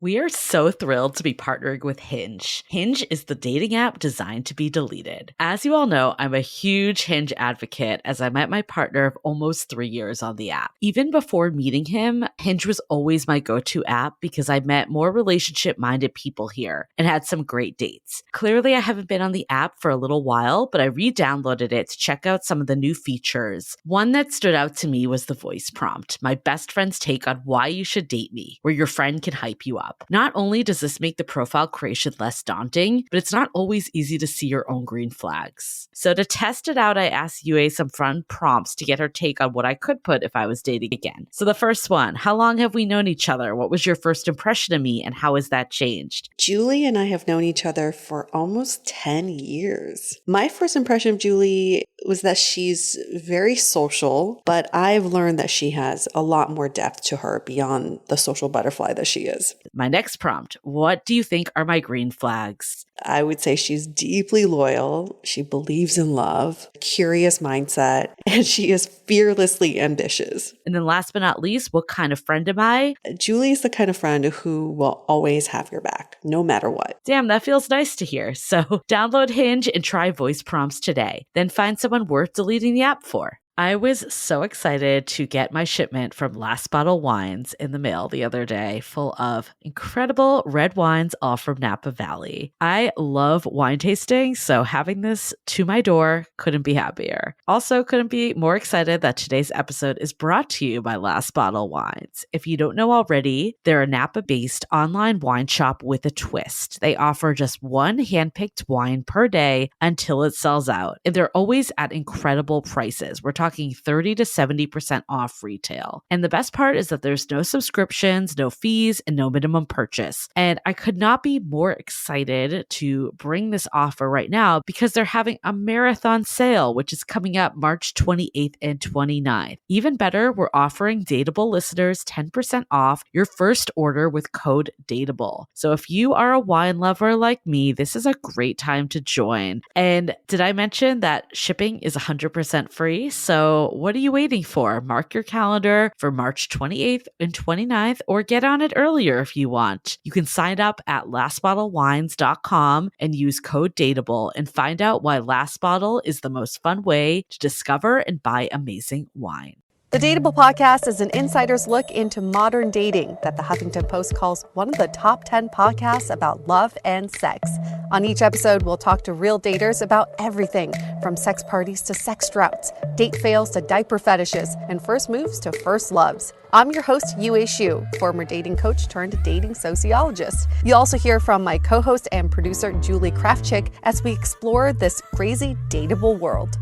We are so thrilled to be partnering with Hinge. Hinge is the dating app designed to be deleted. As you all know, I'm a huge Hinge advocate as I met my partner of almost 3 years on the app. Even before meeting him, Hinge was always my go-to app because I met more relationship-minded people here and had some great dates. Clearly, I haven't been on the app for a little while, but I re-downloaded it to check out some of the new features. One that stood out to me was the voice prompt, my best friend's take on why you should date me, where your friend can hype you up. Not only does this make the profile creation less daunting, but it's not always easy to see your own green flags. So to test it out, I asked Yue some fun prompts to get her take on what I could put if I was dating again. So the first one, how long have we known each other? What was your first impression of me and how has that changed? Julie and I have known each other for almost 10 years. My first impression of Julie was that she's very social, but I've learned that she has a lot more depth to her beyond the social butterfly that she is. My next prompt, what do you think are my green flags? I would say she's deeply loyal. She believes in love, curious mindset, and she is fearlessly ambitious. And then last but not least, what kind of friend am I? Julie is the kind of friend who will always have your back, no matter what. Damn, that feels nice to hear. So download Hinge and try voice prompts today. Then find someone worth deleting the app for. I was so excited to get my shipment from Last Bottle Wines in the mail the other day, full of incredible red wines, all from Napa Valley. I love wine tasting, so having this to my door couldn't be happier. Also, couldn't be more excited that today's episode is brought to you by Last Bottle Wines. If you don't know already, they're a Napa-based online wine shop with a twist. They offer just one handpicked wine per day until it sells out, and they're always at incredible prices. We're talking 30 to 70% off retail. And the best part is that there's no subscriptions, no fees, and no minimum purchase. And I could not be more excited to bring this offer right now because they're having a marathon sale, which is coming up March 28th and 29th. Even better, we're offering Dateable listeners 10% off your first order with code DATEABLE. So if you are a wine lover like me, this is a great time to join. And did I mention that shipping is 100% free? So what are you waiting for? Mark your calendar for March 28th and 29th or get on it earlier if you want. You can sign up at lastbottlewines.com and use code DATEABLE and find out why Last Bottle is the most fun way to discover and buy amazing wine. The Dateable podcast is an insider's look into modern dating that the Huffington Post calls one of the top 10 podcasts about love and sex. On each episode, we'll talk to real daters about everything from sex parties to sex droughts, date fails to diaper fetishes, and first moves to first loves. I'm your host, Yue Xu, former dating coach turned dating sociologist. You'll also hear from my co-host and producer, Julie Krafchick, as we explore this crazy dateable world.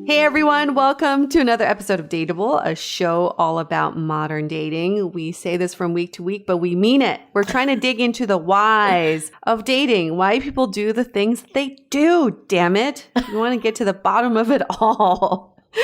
Hey everyone, welcome to another episode of Dateable, a show all about modern dating. We say this from week to week, but we mean it. We're trying to dig into the whys of dating, why people do the things they do, damn it. We want to get to the bottom of it all. We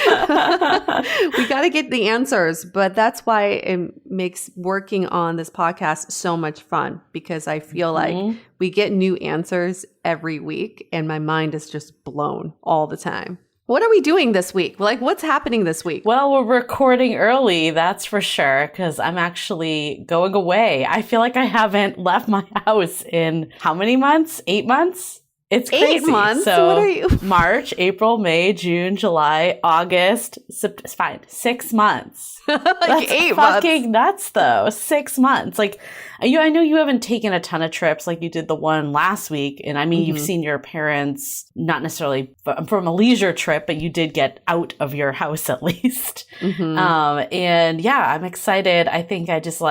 got to get the answers, but that's why it makes working on this podcast so much fun, because I feel like we get new answers every week and my mind is just blown all the time. What are we doing this week? Like, what's happening this week? Well, we're recording early, that's for sure, because I'm actually going away. I feel like I haven't left my house in how many months? 8 months? It's crazy. 8 months? So what are you? March, April, May, June, July, August, it's fine. 6 months. Like That's 8 fucking months. nuts, though. 6 months. Like, I know you haven't taken a ton of trips like you did the one last week. And I mean, you've seen your parents, not necessarily from a leisure trip, but you did get out of your house at least. And yeah, I'm excited. I think I just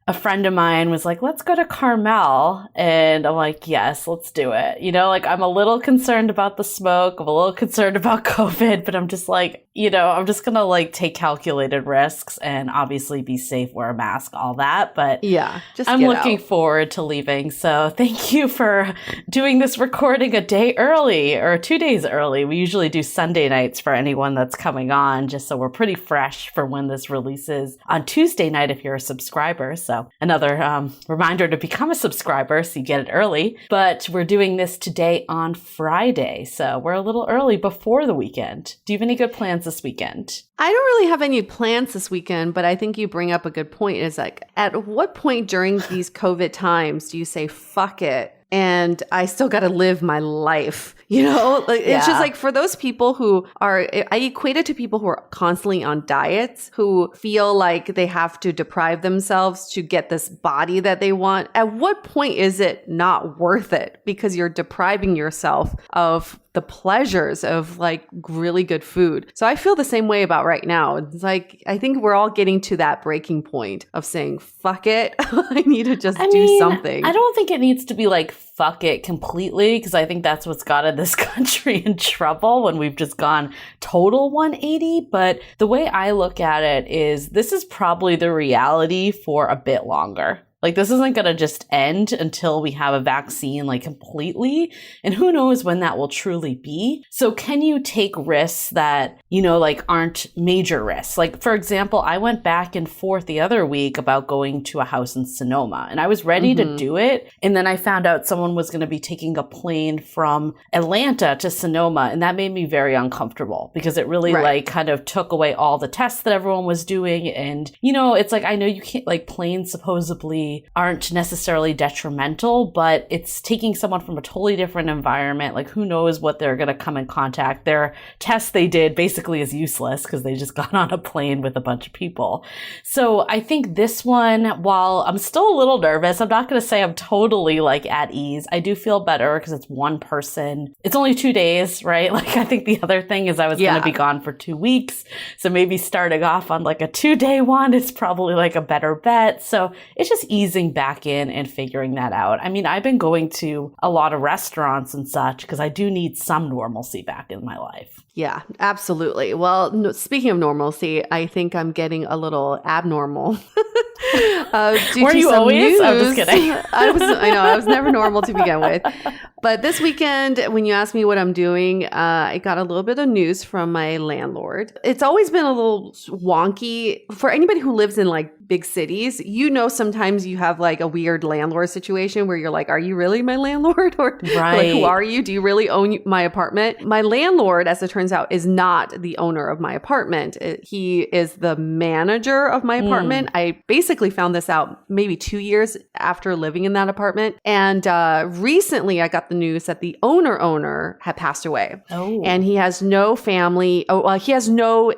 a friend of mine was like, let's go to Carmel. And I'm like, yes, let's do it. You know, like I'm a little concerned about the smoke. I'm a little concerned about COVID, but I'm just like, you know, I'm just going to take calculated risks and obviously be safe, wear a mask, all that. But yeah, just I'm looking forward to leaving. So thank you for doing this recording a day early or 2 days early. We usually do Sunday nights for anyone that's coming on, just so we're pretty fresh for when this releases on Tuesday night if you're a subscriber. So So another reminder to become a subscriber so you get it early. But we're doing this today on Friday. So we're a little early before the weekend. Do you have any good plans this weekend? I don't really have any plans this weekend, but I think you bring up a good point. Is like, at what point during these COVID times do you say, fuck it, and I still got to live my life? You know, like, it's just like, for those people who are, I equate it to people who are constantly on diets, who feel like they have to deprive themselves to get this body that they want. At what point is it not worth it? Because you're depriving yourself of the pleasures of like really good food. So I feel the same way about right now. It's like, I think we're all getting to that breaking point of saying, fuck it. I need to just do something. I don't think it needs to be like, fuck it completely, because I think that's what's gotten this country in trouble when we've just gone total 180. But the way I look at it is, this is probably the reality for a bit longer. Like, this isn't going to just end until we have a vaccine, like, completely. And who knows when that will truly be. So can you take risks that, you know, like, aren't major risks? Like, for example, I went back and forth the other week about going to a house in Sonoma, and I was ready to do it. And then I found out someone was going to be taking a plane from Atlanta to Sonoma. And that made me very uncomfortable, because it really like kind of took away all the tests that everyone was doing. And, you know, it's like, I know you can't, like, planes supposedly aren't necessarily detrimental, but it's taking someone from a totally different environment. Like, who knows what they're going to come in contact. Their test they did basically is useless because they just got on a plane with a bunch of people. So I think this one, while I'm still a little nervous, I'm not going to say I'm totally like at ease. I do feel better because it's one person. It's only 2 days, right? Like, I think the other thing is I was going to be gone for 2 weeks. So maybe starting off on like a 2-day one is probably like a better bet. So it's just easing back in and figuring that out. I mean, I've been going to a lot of restaurants and such because I do need some normalcy back in my life. Yeah, absolutely. Well, no, speaking of normalcy, I think I'm getting a little abnormal. Were you always? I'm just kidding. I was never normal to begin with. But this weekend, when you asked me what I'm doing, I got a little bit of news from my landlord. It's always been a little wonky. For anybody who lives in like big cities, you know, sometimes you have like a weird landlord situation where you're like, are you really my landlord? Or like, who are you? Do you really own my apartment? My landlord, as it turns out, is not the owner of my apartment. He is the manager of my apartment. I basically found this out maybe 2 years after living in that apartment. And recently I got the news that the owner had passed away. Oh. And he has no family. He has no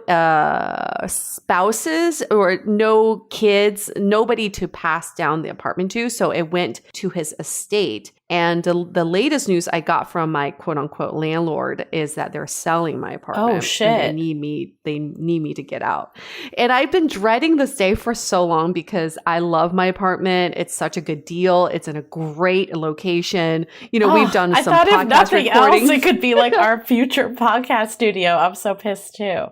spouses or no kids, nobody to pass down the apartment to. So it went to his estate. And the latest news I got from my quote unquote landlord is that they're selling my apartment. Oh shit. And they need me to get out. And I've been dreading this day for so long because I love my apartment. It's such a good deal. It's in a great location. You know, we've done some podcast if nothing recordings. Else, it could be like our future podcast studio. I'm so pissed too.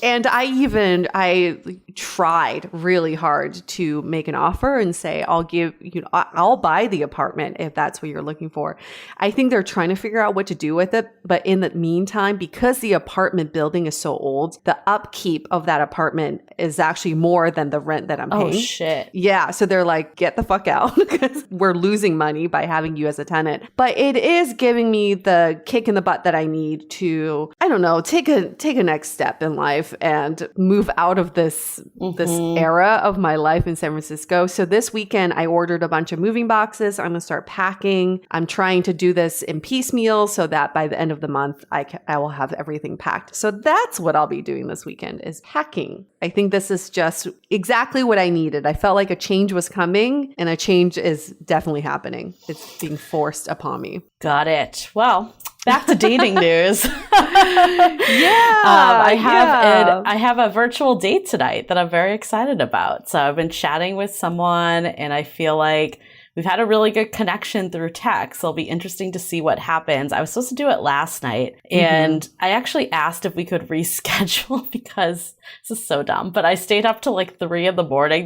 And I tried really hard to make an offer and say, I'll buy the apartment if that's what you're looking for. I think they're trying to figure out what to do with it. But in the meantime, because the apartment building is so old, the upkeep of that apartment is actually more than the rent that I'm paying. Oh, shit. Yeah. So they're like, get the fuck out because we're losing money by having you as a tenant. But it is giving me the kick in the butt that I need to, I don't know, take a next step in life and move out of this era of my life in San Francisco. So this weekend, I ordered a bunch of moving boxes. I'm going to start packing. I'm trying to do this in piecemeal so that by the end of the month, I will have everything packed. So that's what I'll be doing this weekend is packing. I think this is just exactly what I needed. I felt like a change was coming and a change is definitely happening. It's being forced upon me. Got it. Well, back to dating news. I have a virtual date tonight that I'm very excited about. So I've been chatting with someone and I feel like we've had a really good connection through text. It'll be interesting to see what happens. I was supposed to do it last night, and I actually asked if we could reschedule because this is so dumb, but I stayed up till like 3 a.m.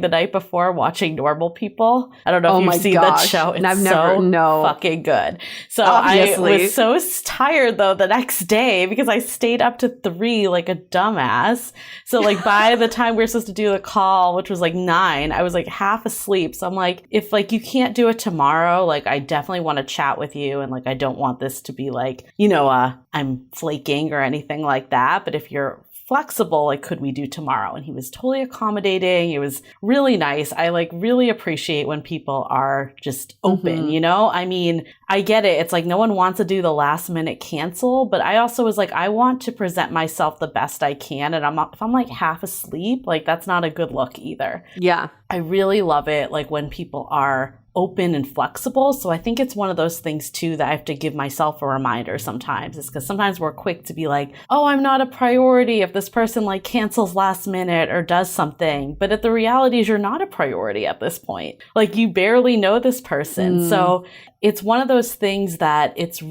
the night before watching Normal People. I don't know if you've seen that show. It's fucking good. So obviously. I was so tired though the next day because I stayed up to 3 like a dumbass. So like by the time we were supposed to do the call, which was like 9, I was like half asleep. So I'm like, if like you can't do it tomorrow, like I definitely want to chat with you, and like I don't want this to be like, I'm flaking or anything like that. But if you're flexible, like, could we do tomorrow? And he was totally accommodating. It was really nice. I like really appreciate when people are just open, I mean, I get it. It's like no one wants to do the last minute cancel, but I also was like, I want to present myself the best I can. And if I'm like half asleep, like that's not a good look either. Yeah. I really love it. Like when people are open and flexible. So I think it's one of those things too that I have to give myself a reminder sometimes. It's because sometimes we're quick to be like, oh, I'm not a priority if this person like cancels last minute or does something. But if the reality is you're not a priority at this point. Like you barely know this person. So it's one of those things that it's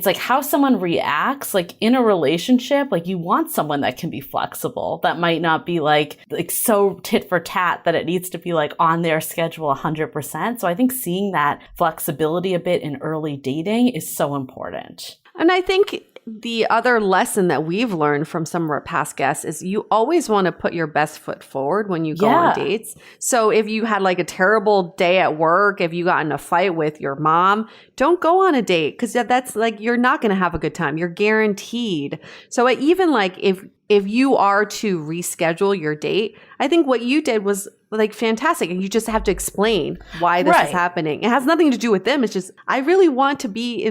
like how someone reacts, like in a relationship, like you want someone that can be flexible, that might not be like so tit for tat that it needs to be like on their schedule 100%. So I think seeing that flexibility a bit in early dating is so important. And I think the other lesson that we've learned from some of our past guests is you always want to put your best foot forward when you go on dates. So if you had like a terrible day at work, if you got in a fight with your mom, don't go on a date because that's like, you're not going to have a good time. You're guaranteed. So even like if you are to reschedule your date, I think what you did was like fantastic. And you just have to explain why this is happening. It has nothing to do with them. It's just, I really want to be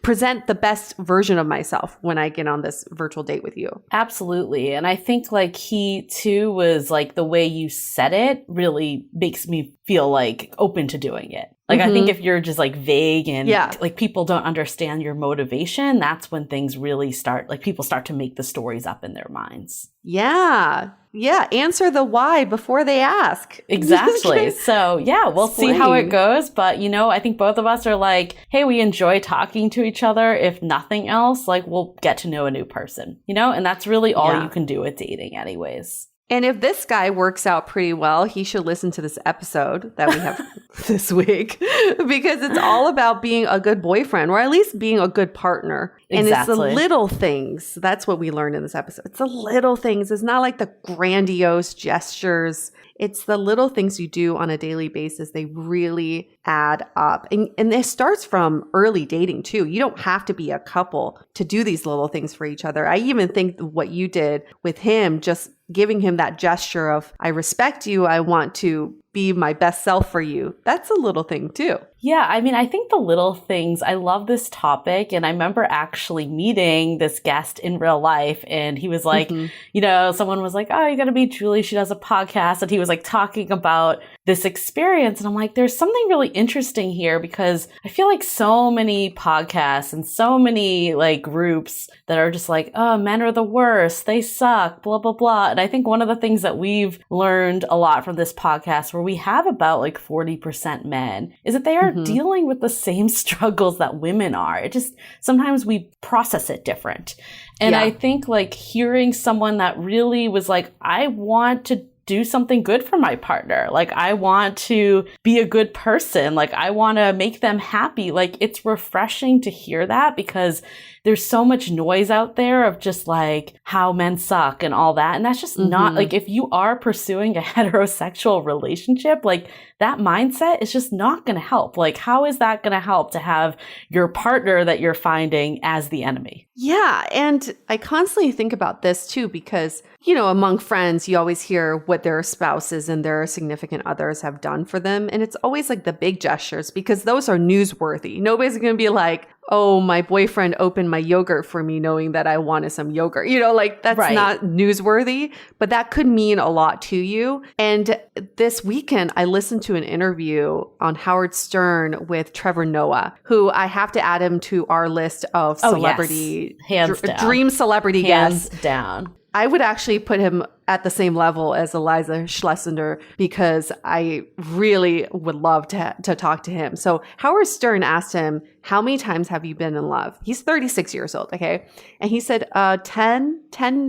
present the best version of myself when I get on this virtual date with you. Absolutely. And I think like he too was like the way you said it really makes me feel like open to doing it. Like I think if you're just like vague and like people don't understand your motivation, that's when things really start, like people start to make the stories up in their minds. Yeah. Yeah. Answer the why before they ask. Exactly. So yeah, we'll see how it goes. But I think both of us are like, hey, we enjoy talking to each other. If nothing else, like we'll get to know a new person, and that's really all you can do with dating anyways. And if this guy works out pretty well, he should listen to this episode that we have this week because it's all about being a good boyfriend or at least being a good partner. And it's the little things. That's what we learned in this episode. It's the little things. It's not like the grandiose gestures. It's the little things you do on a daily basis. They really add up. And this starts from early dating too. You don't have to be a couple to do these little things for each other. I even think what you did with him, just giving him that gesture of, I respect you. I want to be my best self for you. That's a little thing too. Yeah, I mean, I think the little things, I love this topic. And I remember actually meeting this guest in real life. And he was like, someone was like, oh, you got to meet Julie. She does a podcast. And he was like talking about this experience. And I'm like, there's something really interesting here because I feel like so many podcasts and so many like groups that are just like, oh, men are the worst. They suck, blah, blah, blah. And I think one of the things that we've learned a lot from this podcast where we have about like 40% men is that they are dealing with the same struggles that women are. It just, sometimes we process it different. And I think like hearing someone that really was like, I want to do something good for my partner. Like I want to be a good person. Like I want to make them happy. Like it's refreshing to hear that because there's so much noise out there of just like how men suck and all that. And that's just not like, if you are pursuing a heterosexual relationship, like that mindset is just not going to help. Like, how is that going to help to have your partner that you're finding as the enemy? Yeah. And I constantly think about this too, because, among friends, you always hear what their spouses and their significant others have done for them. And it's always like the big gestures because those are newsworthy. Nobody's going to be like, oh, my boyfriend opened my yogurt for me knowing that I wanted some yogurt. Like that's not newsworthy, but that could mean a lot to you. And this weekend, I listened to an interview on Howard Stern with Trevor Noah, who I have to add him to our list of celebrity, Hands down. dream celebrity Hands guests. down. I would actually put him at the same level as Eliza Schlesinger because I really would love to talk to him. So Howard Stern asked him, how many times have you been in love? He's 36 years old, okay? And he said 10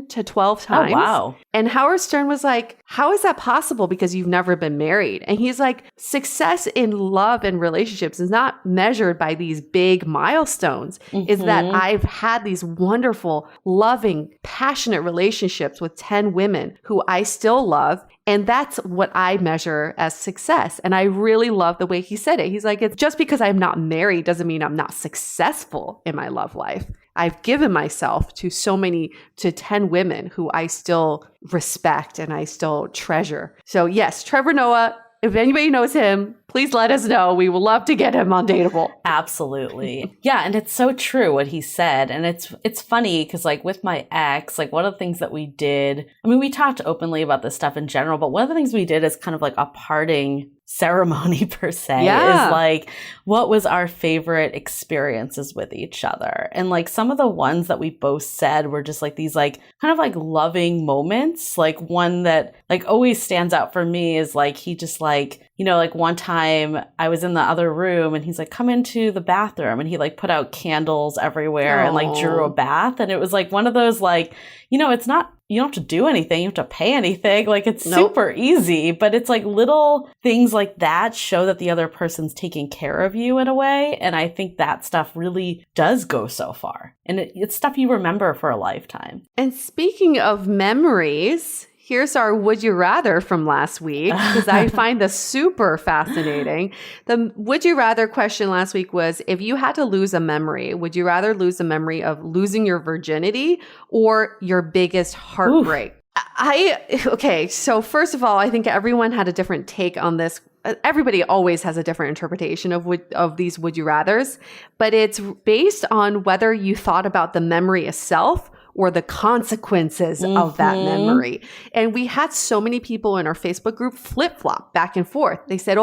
to 12 times. Oh, wow. And Howard Stern was like, how is that possible? Because you've never been married. And he's like, success in love and relationships is not measured by these big milestones. Is that I've had these wonderful, loving, passionate relationships with 10 women who I still love. And that's what I measure as success. And I really love the way he said it. He's like, it's just because I'm not married doesn't mean I'm not successful in my love life. I've given myself to 10 women who I still respect and I still treasure. So yes, Trevor Noah, if anybody knows him, please let us know. We would love to get him on Dateable. Absolutely. Yeah. And it's so true what he said. And it's funny because like with my ex, like one of the things that we did, I mean, we talked openly about this stuff in general, but one of the things we did is kind of like a parting ceremony per se is like, what was our favorite experiences with each other? And like some of the ones that we both said were just like these like kind of like loving moments. Like one that like always stands out for me is like, he just like, you know, like one time I was in the other room and he's like, come into the bathroom, and he like put out candles everywhere and like drew a bath. And it was like one of those like, you know, it's not, you don't have to do anything. You don't have to pay anything. Like it's super easy, but it's like little things like that show that the other person's taking care of you in a way. And I think that stuff really does go so far. And it's stuff you remember for a lifetime. And speaking of memories, here's our Would You Rather from last week, because I find this super fascinating. The Would You Rather question last week was, if you had to lose a memory, would you rather lose a memory of losing your virginity or your biggest heartbreak? Okay, so first of all, I think everyone had a different take on this. Everybody always has a different interpretation of these Would You Rathers, but it's based on whether you thought about the memory itself or the consequences of that memory. And we had so many people in our Facebook group flip-flop back and forth. They said,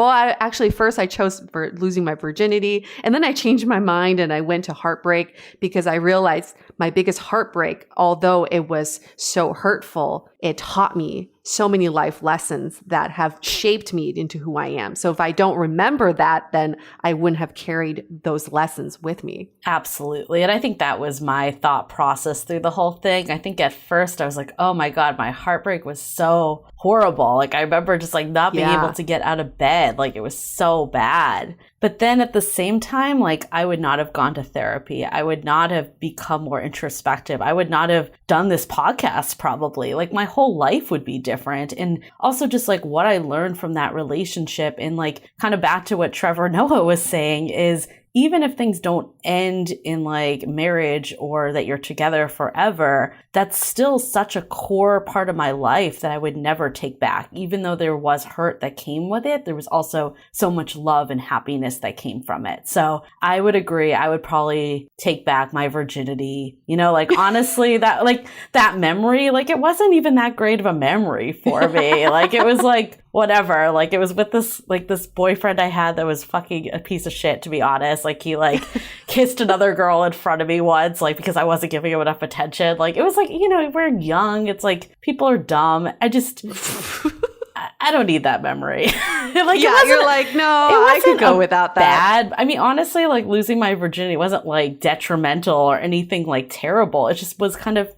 first I chose for losing my virginity, and then I changed my mind and I went to heartbreak because I realized my biggest heartbreak, although it was so hurtful, it taught me so many life lessons that have shaped me into who I am. So if I don't remember that, then I wouldn't have carried those lessons with me. Absolutely. And I think that was my thought process through the whole thing. I think at first I was like, oh my God, my heartbreak was so horrible. Like I remember just like not being able to get out of bed. Like it was so bad. But then at the same time, like I would not have gone to therapy. I would not have become more introspective. I would not have done this podcast probably. Like my whole life would be different. And also just like what I learned from that relationship, and like kind of back to what Trevor Noah was saying, is even if things don't end in like marriage or that you're together forever, that's still such a core part of my life that I would never take back. Even though there was hurt that came with it, there was also so much love and happiness that came from it. So I would agree. I would probably take back my virginity. You know, like honestly, that memory, like it wasn't even that great of a memory for me. Like it was like, whatever. Like it was with this boyfriend I had that was fucking a piece of shit, to be honest. Like he like kissed another girl in front of me once, like because I wasn't giving him enough attention. Like it was like, you know, we're young. It's like people are dumb. I don't need that memory. Like you're like, no, I could go without that. Bad. I mean, honestly, like losing my virginity wasn't like detrimental or anything like terrible. It just was kind of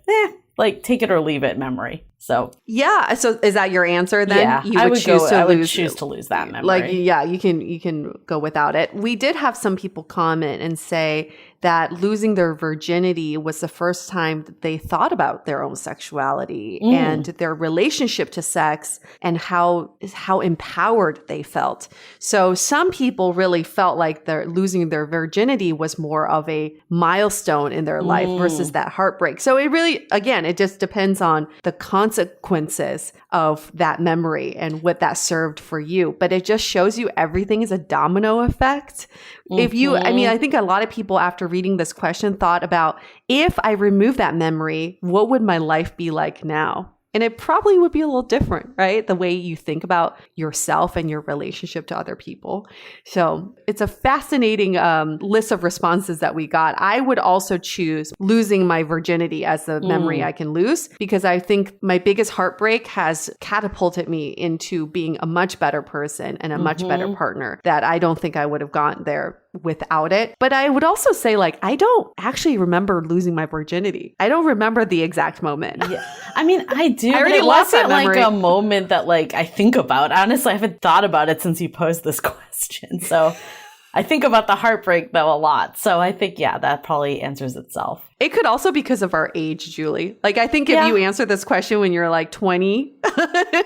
like take it or leave it memory. So yeah. So is that your answer then? Yeah, I would choose to lose that memory. Like, yeah, you can go without it. We did have some people comment and say that losing their virginity was the first time that they thought about their own sexuality and their relationship to sex and how empowered they felt. So some people really felt like losing their virginity was more of a milestone in their life versus that heartbreak. So it really, again, it just depends on the consequences of that memory and what that served for you. But it just shows you everything is a domino effect. I think a lot of people after reading this question thought about, if I remove that memory, what would my life be like now? And it probably would be a little different, right? The way you think about yourself and your relationship to other people. So it's a fascinating list of responses that we got. I would also choose losing my virginity as the memory I can lose, because I think my biggest heartbreak has catapulted me into being a much better person and a much better partner that I don't think I would have gotten there without it. But I would also say, like, I don't actually remember losing my virginity. I don't remember the exact moment. Yeah. I mean, I do. I already it lost that wasn't like memory. a moment that like I think about. Honestly, I haven't thought about it since you posed this question. So I think about the heartbreak though a lot. So I think, yeah, that probably answers itself. It could also be because of our age, Julie. Like, I think if you answer this question when you're like 20,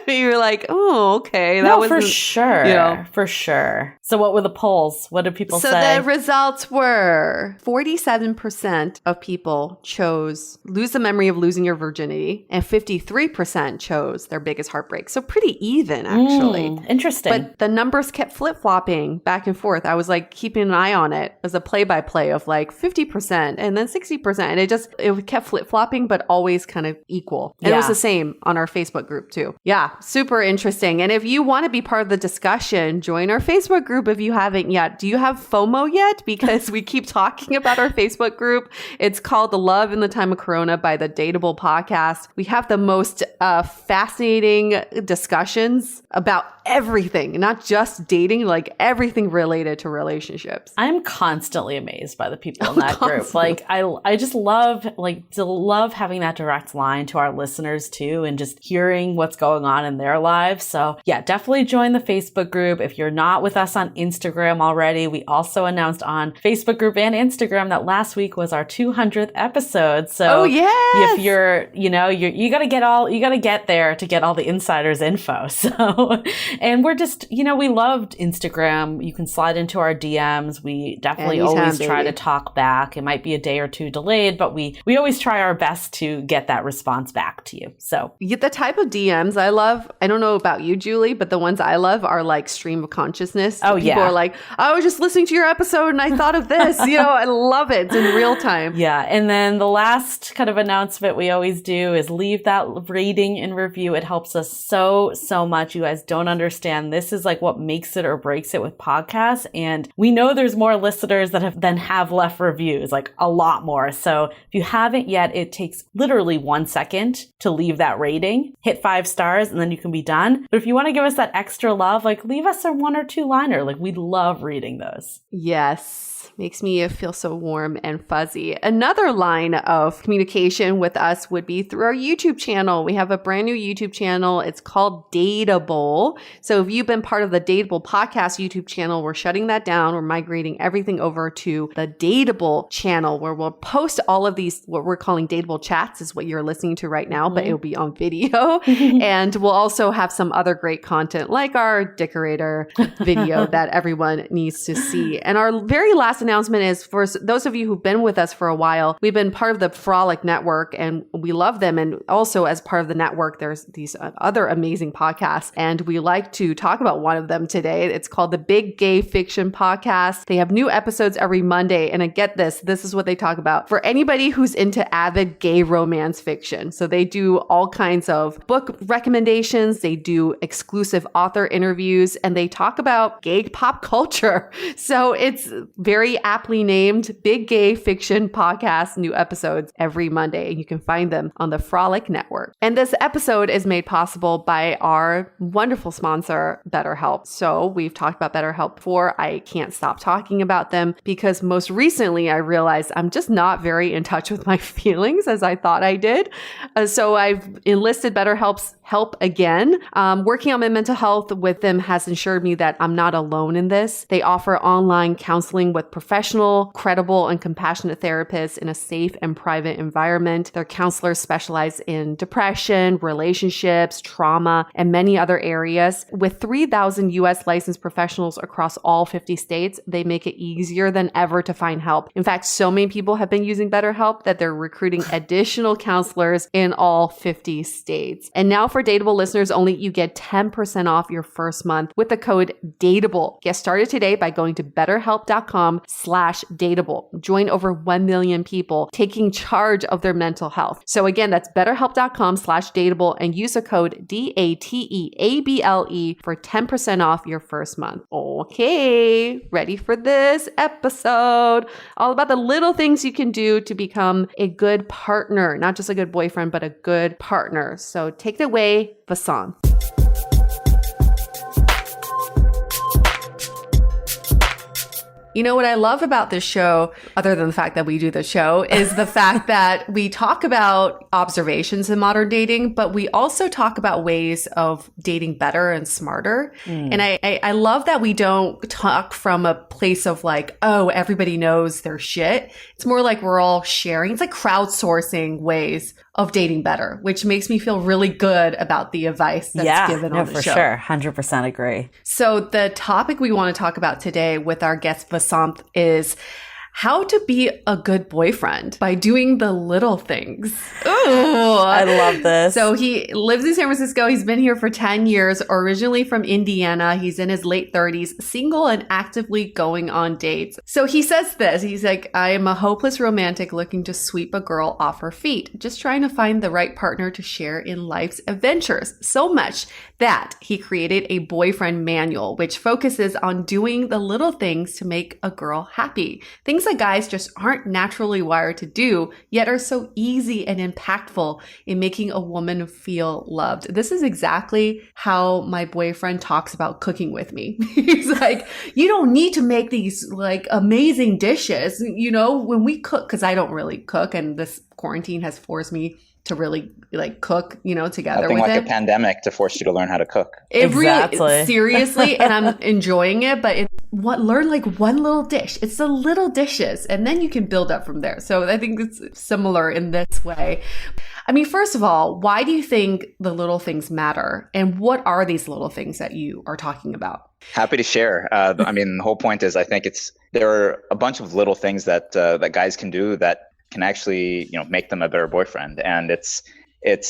you're like, oh, okay. That was for sure. You know. For sure. So what were the polls? What did people say? So the results were 47% of people chose lose the memory of losing your virginity, and 53% chose their biggest heartbreak. So pretty even, actually. Interesting. But the numbers kept flip-flopping back and forth. I was like keeping an eye on it as a play-by-play of like 50% and then 60%. And it kept flip-flopping, but always kind of equal. And it was the same on our Facebook group too. Yeah, super interesting. And if you want to be part of the discussion, join our Facebook group if you haven't yet. Do you have FOMO yet? Because we keep talking about our Facebook group. It's called The Love in the Time of Corona by the DATEABLE podcast. We have the most fascinating discussions about everything, not just dating, like everything related to relationships. I'm constantly amazed by the people in that group. Like I just love having that direct line to our listeners too, and just hearing what's going on in their lives. So yeah, definitely join the Facebook group. If you're not with us on Instagram already, we also announced on Facebook group and Instagram that last week was our 200th episode. So if you're, you got to get there to get all the insiders info. So, and we're just, we loved Instagram. You can slide into our DMs. We definitely always try to talk back. It might be a day or two delayed, but we always try our best to get that response back to you. So the type of DMs I love, I don't know about you, Julie, but the ones I love are like stream of consciousness. People are like, I was just listening to your episode and I thought of this. I love it. It's in real time. Yeah. And then the last kind of announcement we always do is leave that rating and review. It helps us so much. You guys don't understand. This is like what makes it or breaks it with podcasts. And we know there's more listeners that have left reviews, like a lot more. So if you haven't yet, it takes literally 1 second to leave that rating, hit 5 stars, and then you can be done. But if you want to give us that extra love, like leave us a 1 or 2 liner. Like we'd love reading those. Yes. Makes me feel so warm and fuzzy. Another line of communication with us would be through our YouTube channel. We have a brand new YouTube channel. It's called DATEABLE. So if you've been part of the DATEABLE podcast YouTube channel, we're shutting that down. We're migrating everything over to the DATEABLE channel, where we'll post all of these, what we're calling DATEABLE chats is what you're listening to right now, but it'll be on video. And we'll also have some other great content like our decorator video that everyone needs to see. And our very last announcement is for those of you who've been with us for a while, we've been part of the Frolic Network and we love them. And also as part of the network, there's these other amazing podcasts. And we like to talk about one of them today. It's called the Big Gay Fiction Podcast. They have new episodes every Monday. And I get this is what they talk about for anybody who's into avid gay romance fiction. So they do all kinds of book recommendations. They do exclusive author interviews and they talk about gay pop culture. So it's very aptly named Big Gay Fiction Podcast, new episodes every Monday. And you can find them on the Frolic Network. And this episode is made possible by our wonderful sponsor, BetterHelp. So we've talked about BetterHelp before. I can't stop talking about them because most recently I realized I'm just not very in touch with my feelings as I thought I did. So I've enlisted BetterHelp's help again. Working on my mental health with them has ensured me that I'm not alone in this. They offer online counseling with professional, credible, and compassionate therapists in a safe and private environment. Their counselors specialize in depression, relationships, trauma, and many other areas. With 3,000 US licensed professionals across all 50 states, they make it easier than ever to find help. In fact, so many people have been using BetterHelp that they're recruiting additional counselors in all 50 states. And now for Dateable listeners only, you get 10% off your first month with the code DATEABLE. Get started today by going to betterhelp.com/dateable. Join over 1 million people taking charge of their mental health. So again, that's betterhelp.com/dateable and use the code DATEABLE for 10% off your first month. Okay, ready for this episode? All about the little things you can do to become a good partner, not just a good boyfriend, but a good partner. So take it away, Vasanth. You know what I love about this show, other than the fact that we do the show, is the fact that we talk about observations in modern dating, but we also talk about ways of dating better and smarter. And I love that we don't talk from a place of like, oh, everybody knows their shit. It's more like we're all sharing. It's like crowdsourcing ways of dating better, which makes me feel really good about the advice that's given on the show. Yeah, for sure. 100% agree. So the topic we want to talk about today with our guest Vasanth is how to be a good boyfriend by doing the little things. Ooh, I love this. So he lives in San Francisco. He's been here for 10 years, originally from Indiana. He's in his late 30s, single and actively going on dates. So he says this, he's like, I am a hopeless romantic looking to sweep a girl off her feet, just trying to find the right partner to share in life's adventures. So much that he created a boyfriend manual, which focuses on doing the little things to make a girl happy. Things that guys just aren't naturally wired to do, yet are so easy and impactful in making a woman feel loved. This is exactly how my boyfriend talks about cooking with me. He's like, you don't need to make these like amazing dishes. You know, when we cook, because I don't really cook, and this quarantine has forced me to really like cook, you know, together Nothing with like it. a pandemic to force you to learn how to cook. It Exactly. really, seriously, and I'm enjoying it, but learn like one little dish. It's the little dishes, and then you can build up from there. So I think it's similar in this way. I mean, first of all, why do you think the little things matter? And what are these little things that you are talking about? Happy to share. I mean, the whole point is I think there are a bunch of little things that guys can do that can actually, make them a better boyfriend. And it's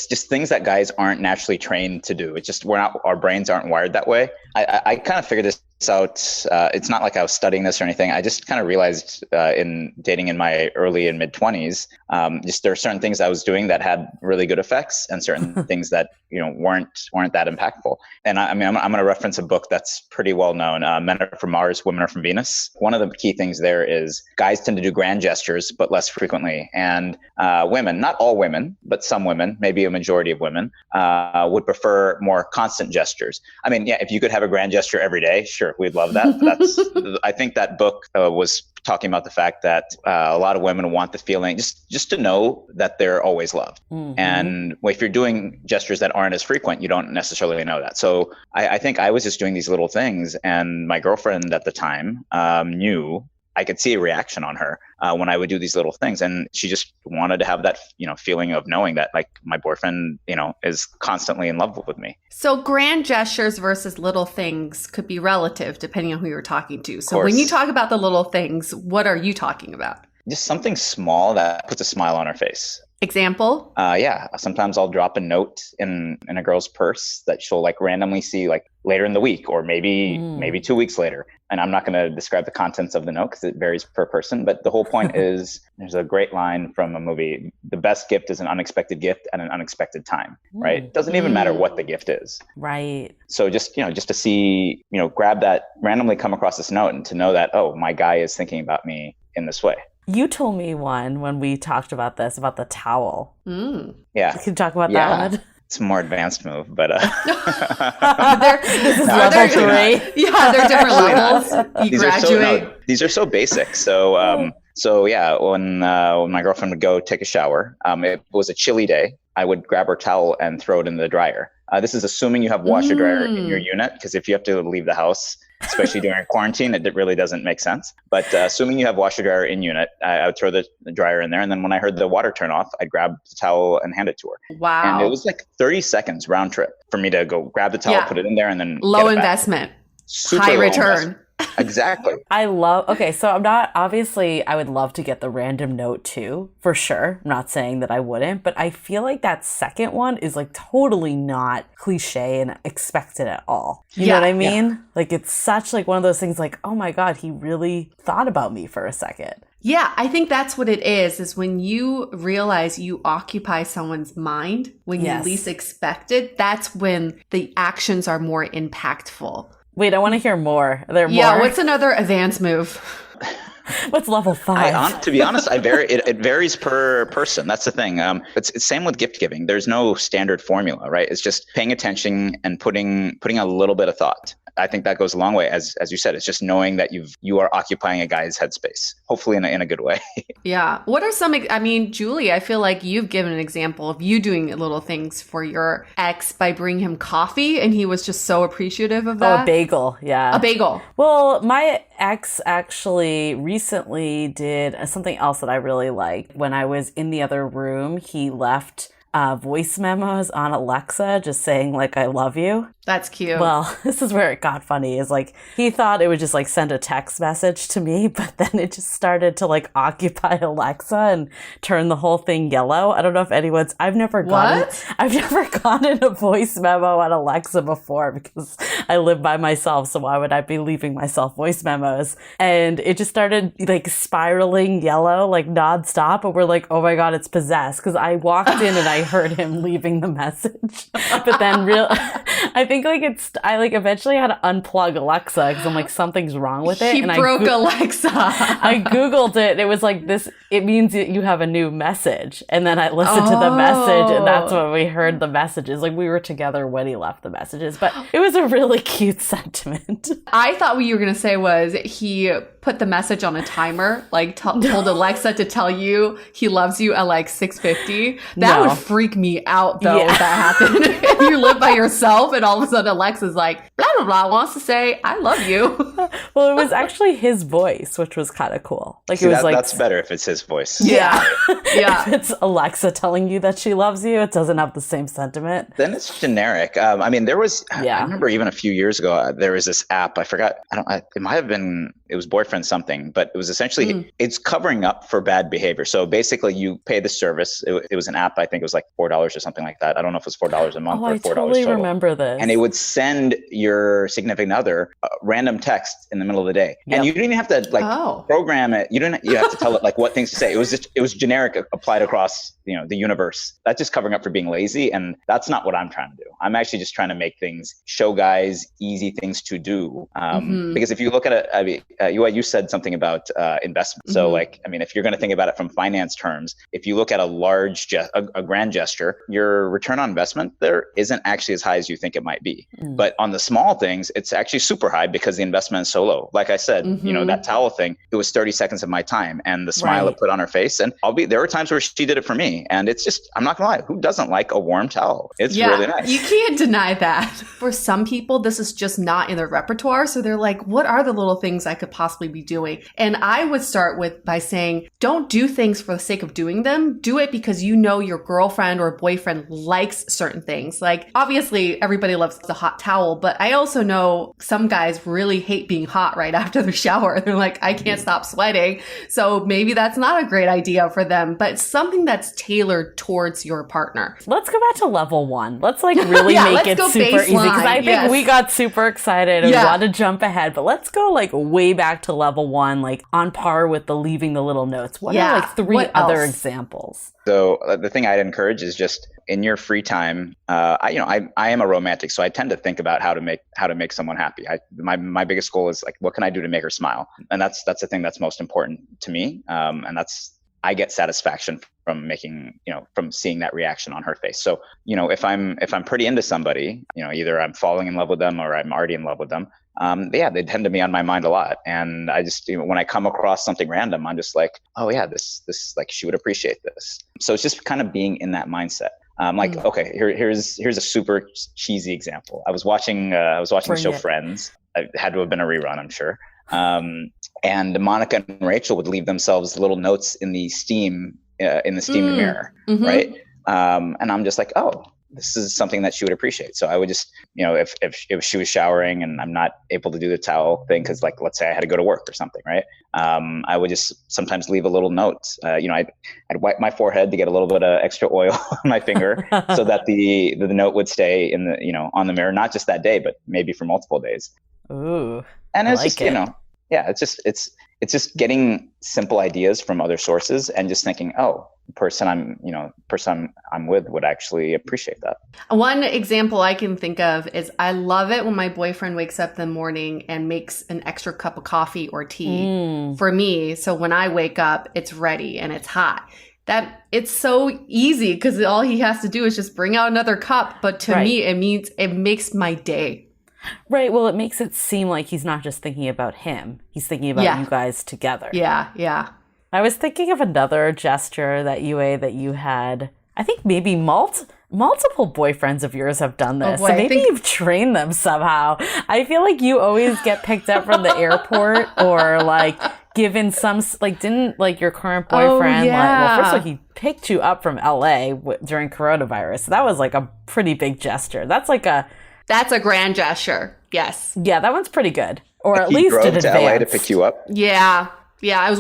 just things that guys aren't naturally trained to do. It's just our brains aren't wired that way. I kind of figured this out. It's not like I was studying this or anything. I just kind of realized in dating in my early and mid 20s, just there are certain things I was doing that had really good effects, and certain things that weren't that impactful. And I'm going to reference a book that's pretty well known. Men Are From Mars, Women Are From Venus. One of the key things there is guys tend to do grand gestures, but less frequently. And women, not all women, but some women, maybe a majority of women, would prefer more constant gestures. I mean, yeah, if you could have a grand gesture every day, sure, we'd love that. But I think that book was talking about the fact that a lot of women want the feeling just to know that they're always loved. Mm-hmm. And if you're doing gestures that aren't as frequent, you don't necessarily know that. So I think I was just doing these little things, and my girlfriend at the time knew. I could see a reaction on her when I would do these little things, and she just wanted to have that, feeling of knowing that like my boyfriend, is constantly in love with me. So grand gestures versus little things could be relative depending on who you're talking to. So when you talk about the little things, what are you talking about? Just something small that puts a smile on her face. Example? Yeah. Sometimes I'll drop a note in a girl's purse that she'll like randomly see like later in the week, or maybe 2 weeks later. And I'm not going to describe the contents of the note because it varies per person. But the whole point is, there's a great line from a movie: the best gift is an unexpected gift at an unexpected time, right? It doesn't even matter what the gift is. Right. So just to see, grab that, randomly come across this note, and to know that, oh, my guy is thinking about me in this way. You told me one when we talked about this, about the towel. Yeah. Can you talk about that one? It's a more advanced move, but this is level 3. Yeah, they're different levels. You graduate. These are so basic. So so yeah, when my girlfriend would go take a shower, it was a chilly day, I would grab her towel and throw it in the dryer. This is assuming you have washer dryer in your unit, because if you have to leave the house, especially during quarantine, it really doesn't make sense. But assuming you have washer dryer in unit, I would throw the dryer in there. And then when I heard the water turn off, I'd grab the towel and hand it to her. Wow. And it was like 30 seconds round trip for me to go grab the towel, put it in there, and then low investment, Super high low return. Exactly. Okay, so obviously, I would love to get the random note too, for sure. I'm not saying that I wouldn't, but I feel like that second one is like totally not cliche and expected at all. You know what I mean? Yeah. Like, it's such like one of those things like, oh my God, he really thought about me for a second. Yeah, I think that's what it is when you realize you occupy someone's mind when you least expect it, that's when the actions are more impactful. Wait, I want to hear more. Are there more? Yeah, what's another advanced move? What's level 5? To be honest, it varies per person. That's the thing. It's same with gift giving. There's no standard formula, right? It's just paying attention and putting a little bit of thought. I think that goes a long way. As you said, it's just knowing that you are occupying a guy's headspace, hopefully in a good way. Yeah. What are some, Julie, I feel like you've given an example of you doing little things for your ex by bringing him coffee, and he was just so appreciative of that. Oh, a bagel. Yeah. A bagel. Well, my ex actually recently did something else that I really liked. When I was in the other room, he left voice memos on Alexa just saying like, I love you. That's cute. Well, this is where it got funny is like he thought it would just like send a text message to me, but then it just started to like occupy Alexa and turn the whole thing yellow. I don't know if I've never gotten a voice memo on Alexa before because I live by myself. So why would I be leaving myself voice memos? And it just started like spiraling yellow, like nonstop. And we're like, oh my God, it's possessed. Cause I walked in and I heard him leaving the message, but then I eventually had to unplug Alexa because I'm like, something's wrong with it. He broke Alexa. I Googled it. It was like this, it means you have a new message. And then I listened to the message and that's when we heard the messages. Like we were together when he left the messages, but it was a really cute sentiment. I thought what you were going to say was he put the message on a timer, like told Alexa to tell you he loves you at like 6:50. That would freak me out though if that happened. If you live by yourself and all of a sudden Alexa's like, blah, blah, blah, wants to say, I love you. Well, it was actually his voice, which was kind of cool. Like See, it was that's better if it's his voice. Yeah. Yeah. If it's Alexa telling you that she loves you, it doesn't have the same sentiment. Then it's generic. I remember even a few years ago, there was this app. I forgot. It might have been, it was boyfriend something, but it was essentially, it's covering up for bad behavior. So basically you pay the service. It was an app. I think it was like $4 or something like that. I don't know if it was $4 a month or $4 totally total. Remember this. And it would send your significant other random text in the middle of the day. Yep. And you didn't even have to program it. You have to tell it like what things to say. It was generic applied across, the universe. That's just covering up for being lazy. And that's not what I'm trying to do. I'm actually just trying to make things, show guys easy things to do. Because if you look at it, you said something about investment. So if you're going to think about it from finance terms, if you look at a grand gesture, your return on investment there isn't actually as high as you think it might be. But on the small things, it's actually super high because the investment is so low. Like I said, that towel thing, it was 30 seconds of my time and the smile it put on her face. And there were times where she did it for me. And it's just, I'm not gonna lie, who doesn't like a warm towel? It's really nice. You can't deny that. For some people, this is just not in their repertoire. So they're like, what are the little things I could possibly be doing? And I would start by saying, don't do things for the sake of doing them. Do it because your girlfriend or boyfriend likes certain things. Like, obviously, everybody loves the hot towel, but I also know some guys really hate being hot right after the shower. They're like, I can't stop sweating. So maybe that's not a great idea for them, but something that's tailored towards your partner. Let's go back to level 1. Let's really make it super easy because I think we got super excited and want to jump ahead, but let's go way back to level 1, on par with the leaving the little notes. What are 3 other examples? So the thing I'd encourage is just in your free time. I am a romantic, so I tend to think about how to make someone happy. My biggest goal is what can I do to make her smile, and that's the thing that's most important to me. And I get satisfaction from from seeing that reaction on her face. So, if I'm pretty into somebody, either I'm falling in love with them or I'm already in love with them. They tend to be on my mind a lot. And I just, when I come across something random, I'm just like, oh yeah, this she would appreciate this. So it's just kind of being in that mindset. Okay, here's a super cheesy example. I was watching the show Friends. It had to have been a rerun, I'm sure. And Monica and Rachel would leave themselves little notes in the steam mirror, right? And I'm just like, oh, this is something that she would appreciate. So I would just, if she was showering and I'm not able to do the towel thing, because like, let's say I had to go to work or something, right? I would just sometimes leave a little note. I'd wipe my forehead to get a little bit of extra oil on my finger so that the note would stay in the, on the mirror, not just that day, but maybe for multiple days. Ooh. And it's just, it's just getting simple ideas from other sources and just thinking, oh, the person I'm with would actually appreciate that. One example I can think of is I love it when my boyfriend wakes up in the morning and makes an extra cup of coffee or tea for me. So when I wake up, it's ready and it's hot. That it's so easy because all he has to do is just bring out another cup. But to me, it makes my day. Right. Well, it makes it seem like he's not just thinking about him. He's thinking about you guys together. Yeah. Yeah. I was thinking of another gesture that you had. I think maybe multiple boyfriends of yours have done this. Oh boy, so maybe you've trained them somehow. I feel like you always get picked up from the airport or like given some, like didn't like your current boyfriend, first of all, he picked you up from LA during coronavirus. So that was like a pretty big gesture. That's a grand gesture. Yes. Yeah, that one's pretty good. Or at least in advance. He drove to LA to pick you up? Yeah. Yeah, I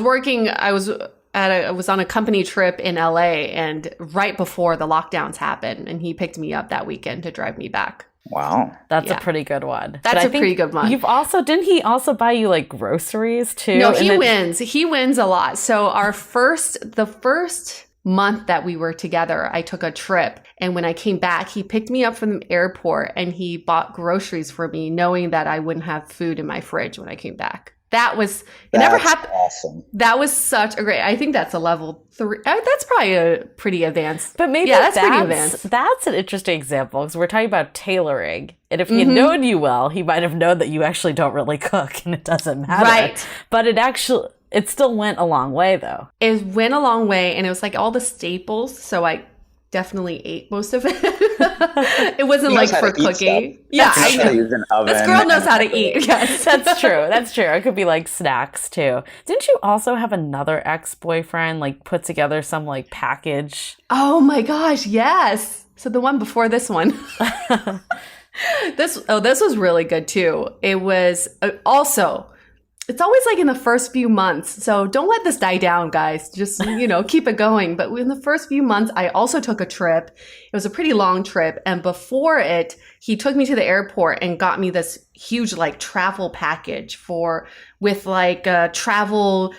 was on a company trip in LA and right before the lockdowns happened, and he picked me up that weekend to drive me back. Wow. That's a pretty good one. That's a pretty good one. Didn't he also buy you like groceries too? No, he wins. He wins a lot. So the first month that we were together, I took a trip. And when I came back, he picked me up from the airport and he bought groceries for me, knowing that I wouldn't have food in my fridge when I came back. That's never happened. Awesome. That was such a great, I think that's a level 3. That's probably a pretty advanced. But maybe that's pretty advanced. That's an interesting example because we're talking about tailoring. And if he had known you well, he might have known that you actually don't really cook and it doesn't matter. Right. But it still went a long way though. It went a long way and it was like all the staples. So I definitely ate most of it. It wasn't like for cooking. Yeah, I know. This girl knows how to eat. Yes, that's true. That's true. It could be like snacks too. Didn't you also have another ex-boyfriend like put together some like package? Oh my gosh, yes. So the one before this one. This was really good too. It was also. It's always like in the first few months. So don't let this die down, guys. Just, keep it going. But in the first few months, I also took a trip. It was a pretty long trip. And before it, he took me to the airport and got me this huge like travel package with like a travel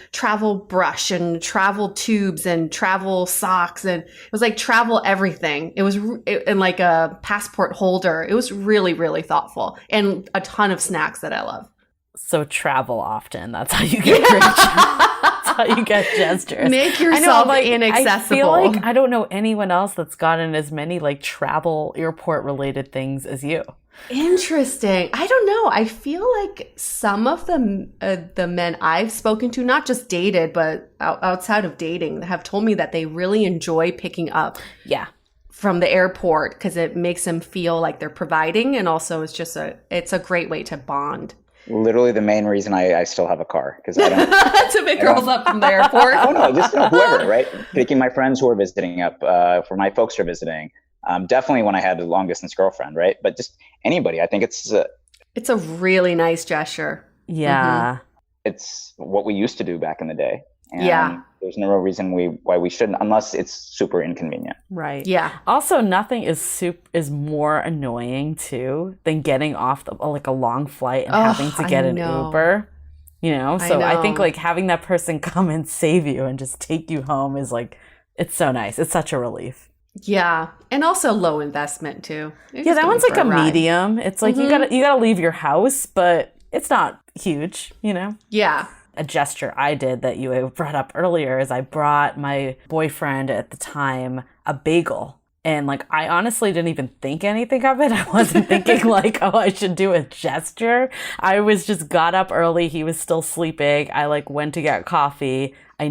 brush and travel tubes and travel socks. And it was like travel everything. It was and like a passport holder. It was really, really thoughtful and a ton of snacks that I love. So travel often. That's how you get rich. That's how you get gestures. Make yourself inaccessible. I feel like I don't know anyone else that's gotten as many like travel airport related things as you. Interesting. I don't know. I feel like some of the men I've spoken to, not just dated, but outside of dating, have told me that they really enjoy picking up. Yeah. From the airport because it makes them feel like they're providing, and also it's a great way to bond. Literally the main reason I still have a car because I don't to pick girls up from the airport. Oh no, just whoever, right? Picking my friends who are visiting up, for my folks who are visiting. Definitely when I had a long distance girlfriend, right? But just anybody, I think it's a really nice gesture. Yeah, it's what we used to do back in the day. And there's no real reason why we shouldn't, unless it's super inconvenient. Right. Yeah. Also, nothing is more annoying too than getting off like a long flight and having to get an Uber. So I think like having that person come and save you and just take you home is like, it's so nice. It's such a relief. Yeah, and also low investment too. Yeah, that one's like a medium. It's like you gotta leave your house, but it's not huge. Yeah. A gesture I did that you brought up earlier is I brought my boyfriend at the time a bagel. And like, I honestly didn't even think anything of it. I wasn't thinking like, oh, I should do a gesture. I got up early. He was still sleeping. I like went to get coffee. I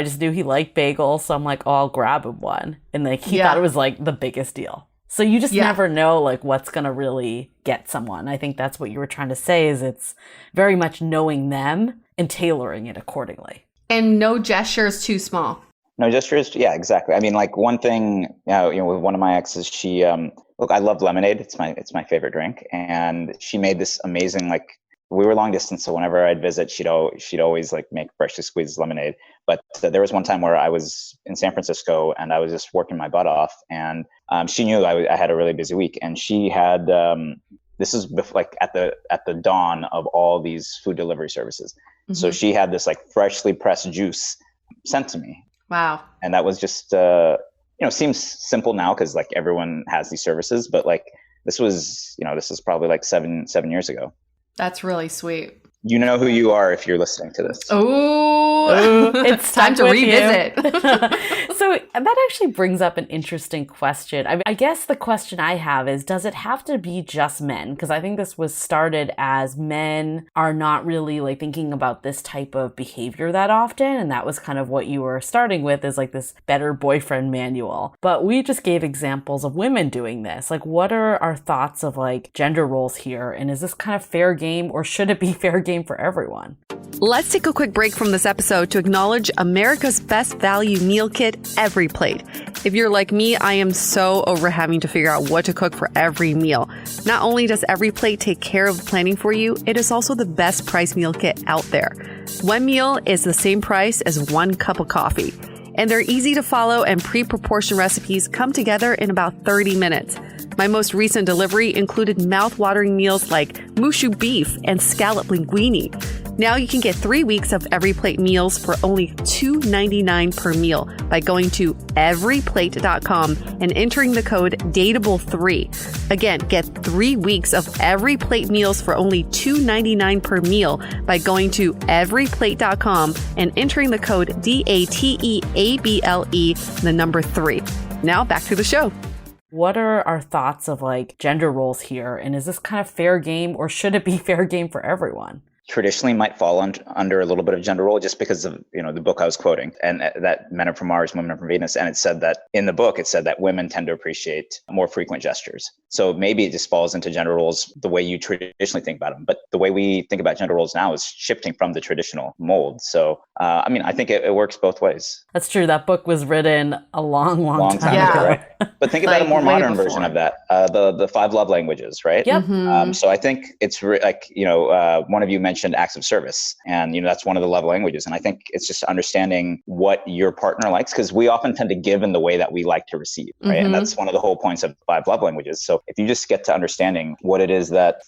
just knew he liked bagels. So I'm like, oh, I'll grab him one. And like, he thought it was like the biggest deal. So you just never know like what's going to really get someone. I think that's what you were trying to say is it's very much knowing them and tailoring it accordingly. And no gesture is too small. No gestures. Yeah, exactly. I mean, like one thing, with one of my exes, she, look, I love lemonade. It's my favorite drink. And she made this amazing, like, we were long distance. So whenever I'd visit, she'd always like make freshly squeezed lemonade. But there was one time where I was in San Francisco and I was just working my butt off, and she knew I had a really busy week, and she had, this is like at the dawn of all these food delivery services. Mm-hmm. So she had this like freshly pressed juice sent to me. Wow. And that was just, seems simple now because like everyone has these services, but like this is probably like seven years ago. That's really sweet. You know who you are if you're listening to this. Oh, it's time to revisit. So that actually brings up an interesting question. I guess the question I have is, does it have to be just men? Because I think this was started as men are not really like thinking about this type of behavior that often. And that was kind of what you were starting with, is like this better boyfriend manual. But we just gave examples of women doing this. Like, what are our thoughts of like gender roles here? And is this kind of fair game, or should it be fair game for everyone? Let's take a quick break from this episode to acknowledge America's best value meal kit, Everyplate. If you're like me, I am so over having to figure out what to cook for every meal. Not only does Everyplate take care of the planning for you, it is also the best price meal kit out there. One meal is the same price as 1 cup of coffee. And their easy to follow and pre-proportioned recipes come together in about 30 minutes. My most recent delivery included mouth-watering meals like mushu beef and scallop linguine. Now you can get 3 weeks of Everyplate meals for only $2.99 per meal by going to everyplate.com and entering the code DATEABLE3. Again, get 3 weeks of Everyplate meals for only $2.99 per meal by going to everyplate.com and entering the code DATEABLE, the number 3. Now back to the show. What are our thoughts of like gender roles here? And is this kind of fair game, or should it be fair game for everyone? Traditionally might fall under a little bit of gender role just because of, the book I was quoting, and that men are from Mars, women are from Venus. And it said that in the book, that women tend to appreciate more frequent gestures. So maybe it just falls into gender roles the way you traditionally think about them. But the way we think about gender roles now is shifting from the traditional mold. So, I think it works both ways. That's true. That book was written a long time ago. Right? But think about a more modern version of that, the 5 love languages, right? Yep. Mm-hmm. So I think it's one of you mentioned acts of service, and that's one of the love languages. And I think it's just understanding what your partner likes, because we often tend to give in the way that we like to receive, right? Mm-hmm. And that's one of the whole points of 5 love languages. So if you just get to understanding what it is that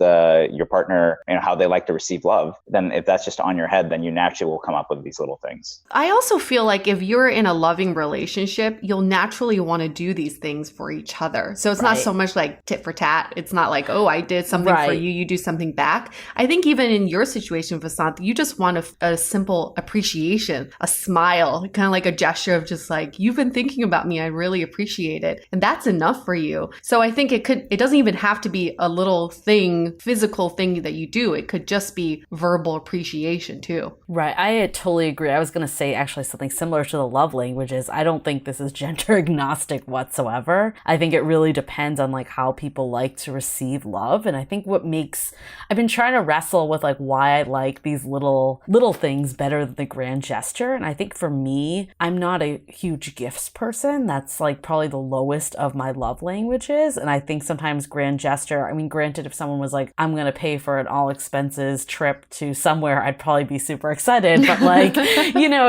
your partner, how they like to receive love, then if that's just on your head, then you naturally will come up with these little things. I also feel like if you're in a loving relationship, you'll naturally want to do these things for each other. So it's not so much like tit for tat. It's not like, oh, I did something for you, you do something back. I think even in your situation, Vasanth, you just want a simple appreciation, a smile, kind of like a gesture of just like, you've been thinking about me. I really appreciate it. And that's enough for you. So I think it doesn't even have to be a little thing, physical thing that you do. It could just be verbal appreciation too. Right. I totally agree. I was going to say actually something similar to the love languages. I don't think this is gender agnostic whatsoever. I think it really depends on like how people like to receive love. And I think I've been trying to wrestle with like why I like these little things better than the grand gesture. And I think for me, I'm not a huge gifts person. That's like probably the lowest of my love languages. And I think sometimes grand gesture, granted, if someone was like, I'm going to pay for an all expenses trip to somewhere, I'd probably be super excited. But like,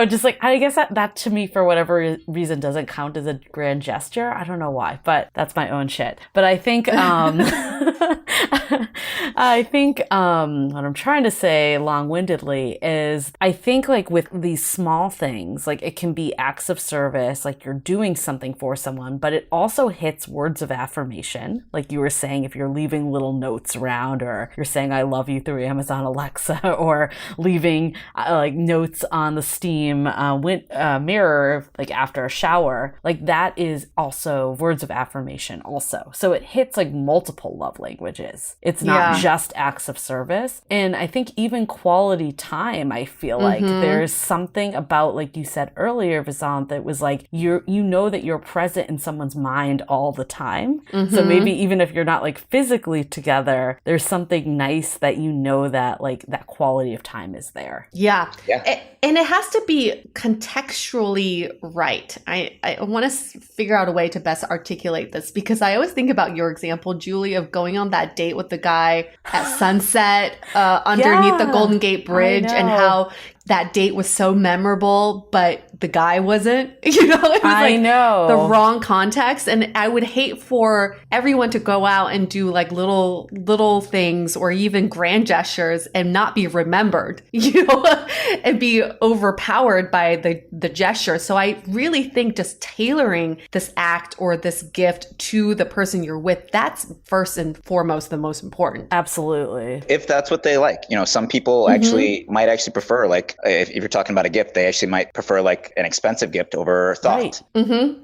just like, I guess that to me, for whatever reason, doesn't count as a grand gesture. I don't know why, but that's my own shit. But I think, what I'm trying to say long-windedly is I think like with these small things, like it can be acts of service, like you're doing something for someone, but it also hits words of affirmation. Like you were saying, if you're leaving little notes around, or you're saying I love you through Amazon Alexa, or leaving like notes on the Steam mirror, like after a shower, like that is also words of affirmation also. So it hits like multiple love languages. It's not just acts of service. And I think even quality time, I feel like there's something about, like you said earlier, Vasanth, that was like, you know that you're present in someone's mind all the time. So maybe even if you're not like physically together, there's something nice that you know that like that quality of time is there. Yeah. And it has to be contextually right. I want to figure out a way to best articulate this, because I always think about your example, Julie, of going on that date with the guy at sunset underneath the Golden Gate Bridge, and how that date was so memorable, but the guy wasn't, you know, it was like the wrong context. And I would hate for everyone to go out and do like little things or even grand gestures and not be remembered, you know, and be overpowered by the gesture. So I really think just tailoring this act or this gift to the person you're with, that's first and foremost the most important. Absolutely. If that's what they like. You know, some people might actually prefer, like, if you're talking about a gift, they actually might prefer like an expensive gift over thought.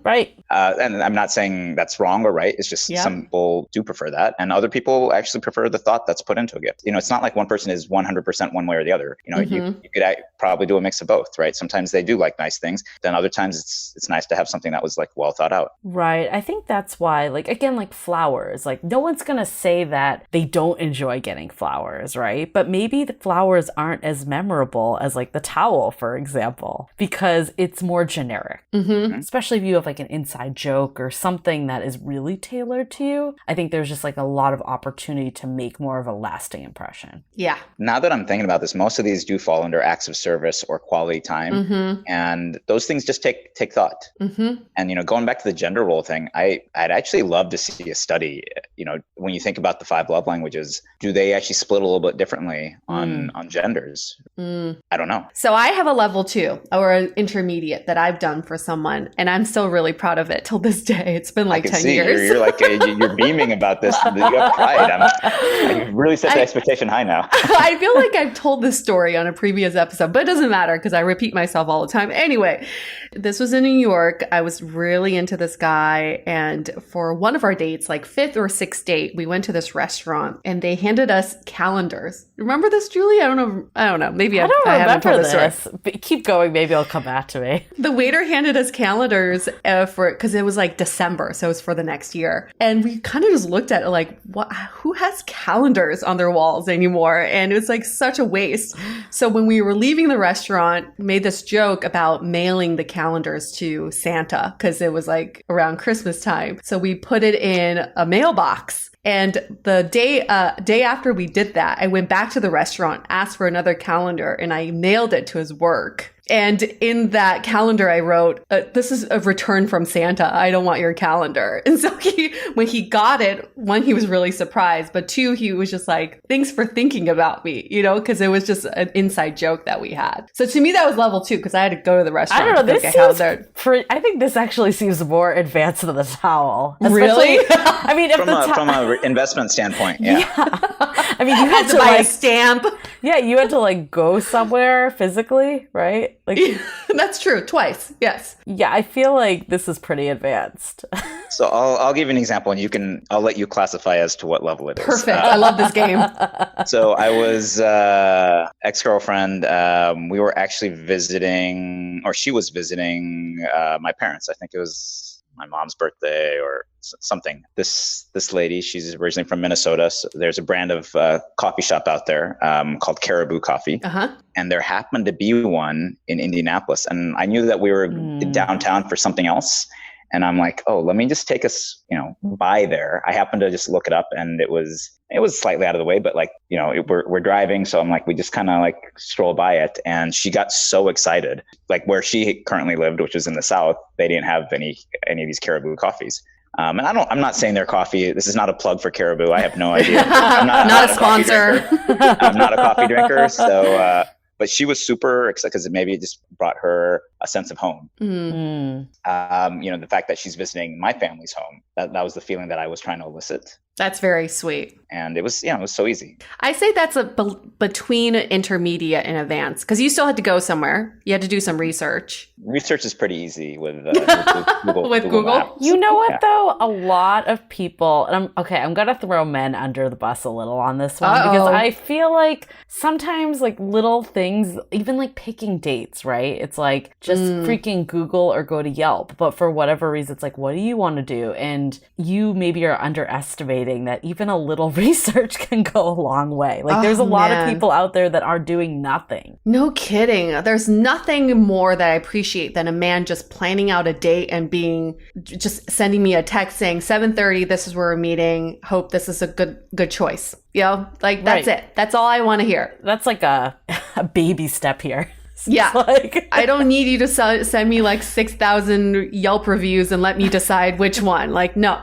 Right. And I'm not saying that's wrong or right. It's just some people do prefer that. And other people actually prefer the thought that's put into a gift. You know, it's not like one person is 100% one way or the other. You know, you could probably do a mix of both, right? Sometimes they do like nice things. Then other times it's nice to have something that was like well thought out. Right. I think that's why, like, again, like flowers, like no one's going to say that they don't enjoy getting flowers, right? But maybe the flowers aren't as memorable as like the towel, for example, because it's more generic, especially if you have like an inside joke or something that is really tailored to you. I think there's just like a lot of opportunity to make more of a lasting impression. Yeah. Now that I'm thinking about this, most of these do fall under acts of service or quality time. And those things just take thought. And, you know, going back to the gender role thing, I'd actually love to see a study. You know, when you think about the 5 love languages, do they actually split a little bit differently on genders? I don't know. So I have a level 2 or an intermediate that I've done for someone, and I'm still really proud of it till this day. It's been like 10 years. You're like, you're beaming about this. You have pride. You really set the expectation high now. I feel like I've told this story on a previous episode, but it doesn't matter because I repeat myself all the time. Anyway, this was in New York. I was really into this guy. And for one of our dates, like 5th or 6th date, we went to this restaurant and they handed us calendars. Remember this, Julie? I don't know. Maybe I haven't told this story. But keep going. Maybe it'll come back to me. The waiter handed us calendars because it was like December. So it was for the next year. And we kind of just looked at it like, what? Who has calendars on their walls anymore? And it was like such a waste. So when we were leaving the restaurant, made this joke about mailing the calendars to Santa because it was like around Christmas time. So we put it in a mailbox. And the day after we did that, I went back to the restaurant, asked for another calendar, and I mailed it to his work. And in that calendar, I wrote, this is a return from Santa. I don't want your calendar. And so when he got it, 1, he was really surprised. But 2, he was just like, thanks for thinking about me, you know, because it was just an inside joke that we had. So to me, that was level 2 because I had to go to the restaurant. I don't know. I think this actually seems more advanced than the towel. Really? I mean, from an investment standpoint, yeah. I mean, you had to buy like a stamp. Yeah, you had to like go somewhere physically, right? Like that's true. Twice. Yes. Yeah, I feel like this is pretty advanced. So I'll give you an example, and I'll let you classify as to what level it is. Perfect. I love this game. So I was ex-girlfriend. We were actually visiting, or she was visiting my parents. I think it was my mom's birthday or something. This lady, she's originally from Minnesota. So there's a brand of coffee shop out there called Caribou Coffee. And there happened to be one in Indianapolis. And I knew that we were downtown for something else. And I'm like, oh, let me just take us, by there. I happened to just look it up, and it was slightly out of the way, but like, we're driving. So I'm like, we just kind of like stroll by it. And she got so excited, like where she currently lived, which was in the South, they didn't have any of these Caribou coffees. And I'm not saying their coffee, this is not a plug for Caribou. I have no idea. I'm not a sponsor. I'm not a coffee drinker. So, but she was super excited because maybe it just brought her a sense of home. Mm. The fact that she's visiting my family's home, that was the feeling that I was trying to elicit. That's very sweet. And it was so easy. I say that's between intermediate and advanced, because you still had to go somewhere. You had to do some research. Research is pretty easy with Google. With Google? Maps. You know what, though? A lot of people, and I'm going to throw men under the bus a little on this one, because I feel like sometimes like little things, even like picking dates, right? It's like just freaking Google or go to Yelp. But for whatever reason, it's like, what do you want to do? And you maybe are underestimating that even a little research can go a long way. Like there's a lot of people out there that are doing nothing. No kidding. There's nothing more that I appreciate than a man just planning out a date and just sending me a text saying 7:30, this is where we're meeting. Hope this is a good choice. Like that's it. That's all I want to hear. That's like a baby step here. Yeah. Like I don't need you to send me like 6,000 Yelp reviews and let me decide which one. Like, no.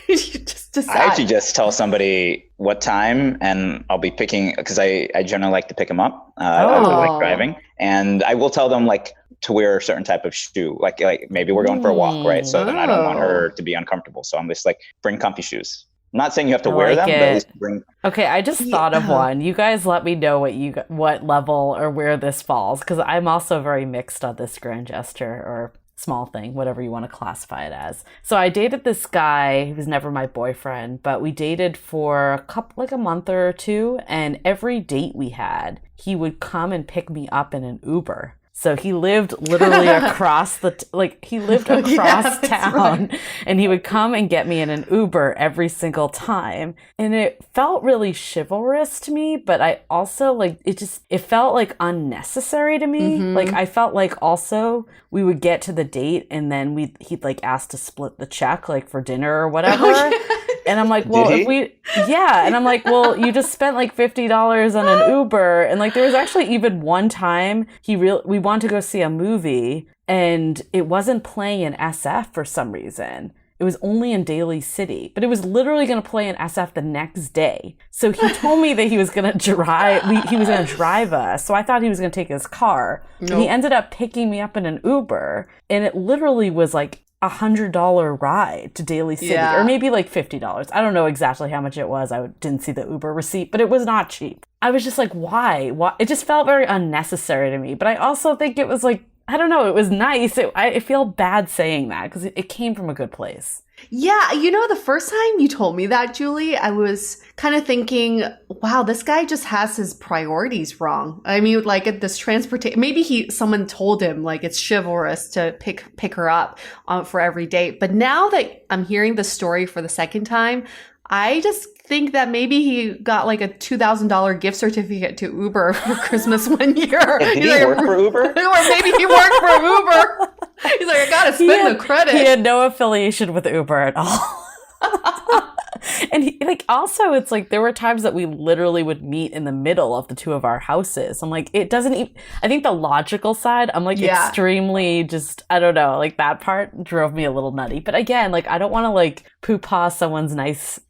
You just decide. I actually just tell somebody what time, and I'll be picking, because I generally like to pick them up. I like driving, and I will tell them like to wear a certain type of shoe. Like maybe we're going for a walk, right? So then I don't want her to be uncomfortable. So I'm just like, bring comfy shoes. I'm not saying you have to wear them, but at least bring. Okay, I just thought of one. You guys let me know what level or where this falls, because I'm also very mixed on this grand gesture or small thing, whatever you want to classify it as. So I dated this guy. He was never my boyfriend, but we dated for a month or two, and every date we had, he would come and pick me up in an Uber. So he lived literally across across town, right. And he would come and get me in an Uber every single time. And it felt really chivalrous to me, but I also it felt like unnecessary to me. Mm-hmm. Like I felt like also we would get to the date and then he'd like ask to split the check like for dinner or whatever. Oh, yeah. And I'm like, well, and I'm like, well, you just spent like $50 on an Uber. And like, there was actually even one time we wanted to go see a movie and it wasn't playing in SF for some reason. It was only in Daly City, but it was literally going to play in SF the next day. So he told me that he was going to drive, he was going to drive us. So I thought he was going to take his car. Nope. And he ended up picking me up in an Uber. And it literally was like $100 ride to Daly City, or maybe like $50. I don't know exactly how much it was. I didn't see the Uber receipt, but it was not cheap. I was just like, why? It just felt very unnecessary to me. But I also think it was like, I don't know, it was nice. I feel bad saying that because it came from a good place. Yeah, the first time you told me that, Julie, I was kind of thinking, wow, this guy just has his priorities wrong. I mean, like at this transportation, maybe someone told him like it's chivalrous to pick her up for every date. But now that I'm hearing the story for the second time, I just think that maybe he got like a $2,000 gift certificate to Uber for Christmas one year. Did he work for Uber? Or maybe he worked for Uber. He's like, I gotta spend the credit. He had no affiliation with Uber at all. And also it's like there were times that we literally would meet in the middle of the two of our houses. I'm like, it doesn't even, I think the logical side, I'm like extremely just, I don't know, like that part drove me a little nutty. But again, like I don't want to like poo-pah someone's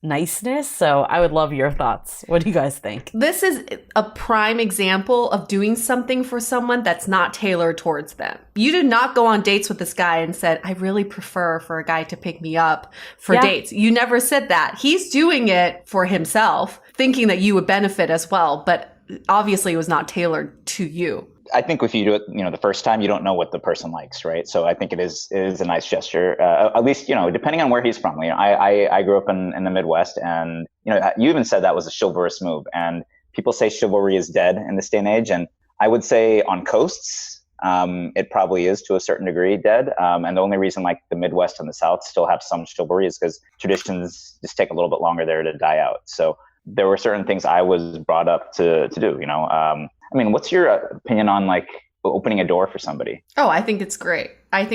niceness. So I would love your thoughts. What do you guys think? This is a prime example of doing something for someone that's not tailored towards them. You did not go on dates with this guy and said, I really prefer for a guy to pick me up for dates. You never said that. He's doing it for himself, thinking that you would benefit as well, but obviously it was not tailored to you. I think if you do it, the first time, you don't know what the person likes, right? So I think it is a nice gesture. At least, depending on where he's from. I grew up in the Midwest, and you even said that was a chivalrous move. And people say chivalry is dead in this day and age, and I would say on coasts, it probably is to a certain degree dead. And the only reason like the Midwest and the South still have some chivalry is because traditions just take a little bit longer there to die out. So there were certain things I was brought up to do. I mean, what's your opinion on like opening a door for somebody? Oh, I think it's great. I've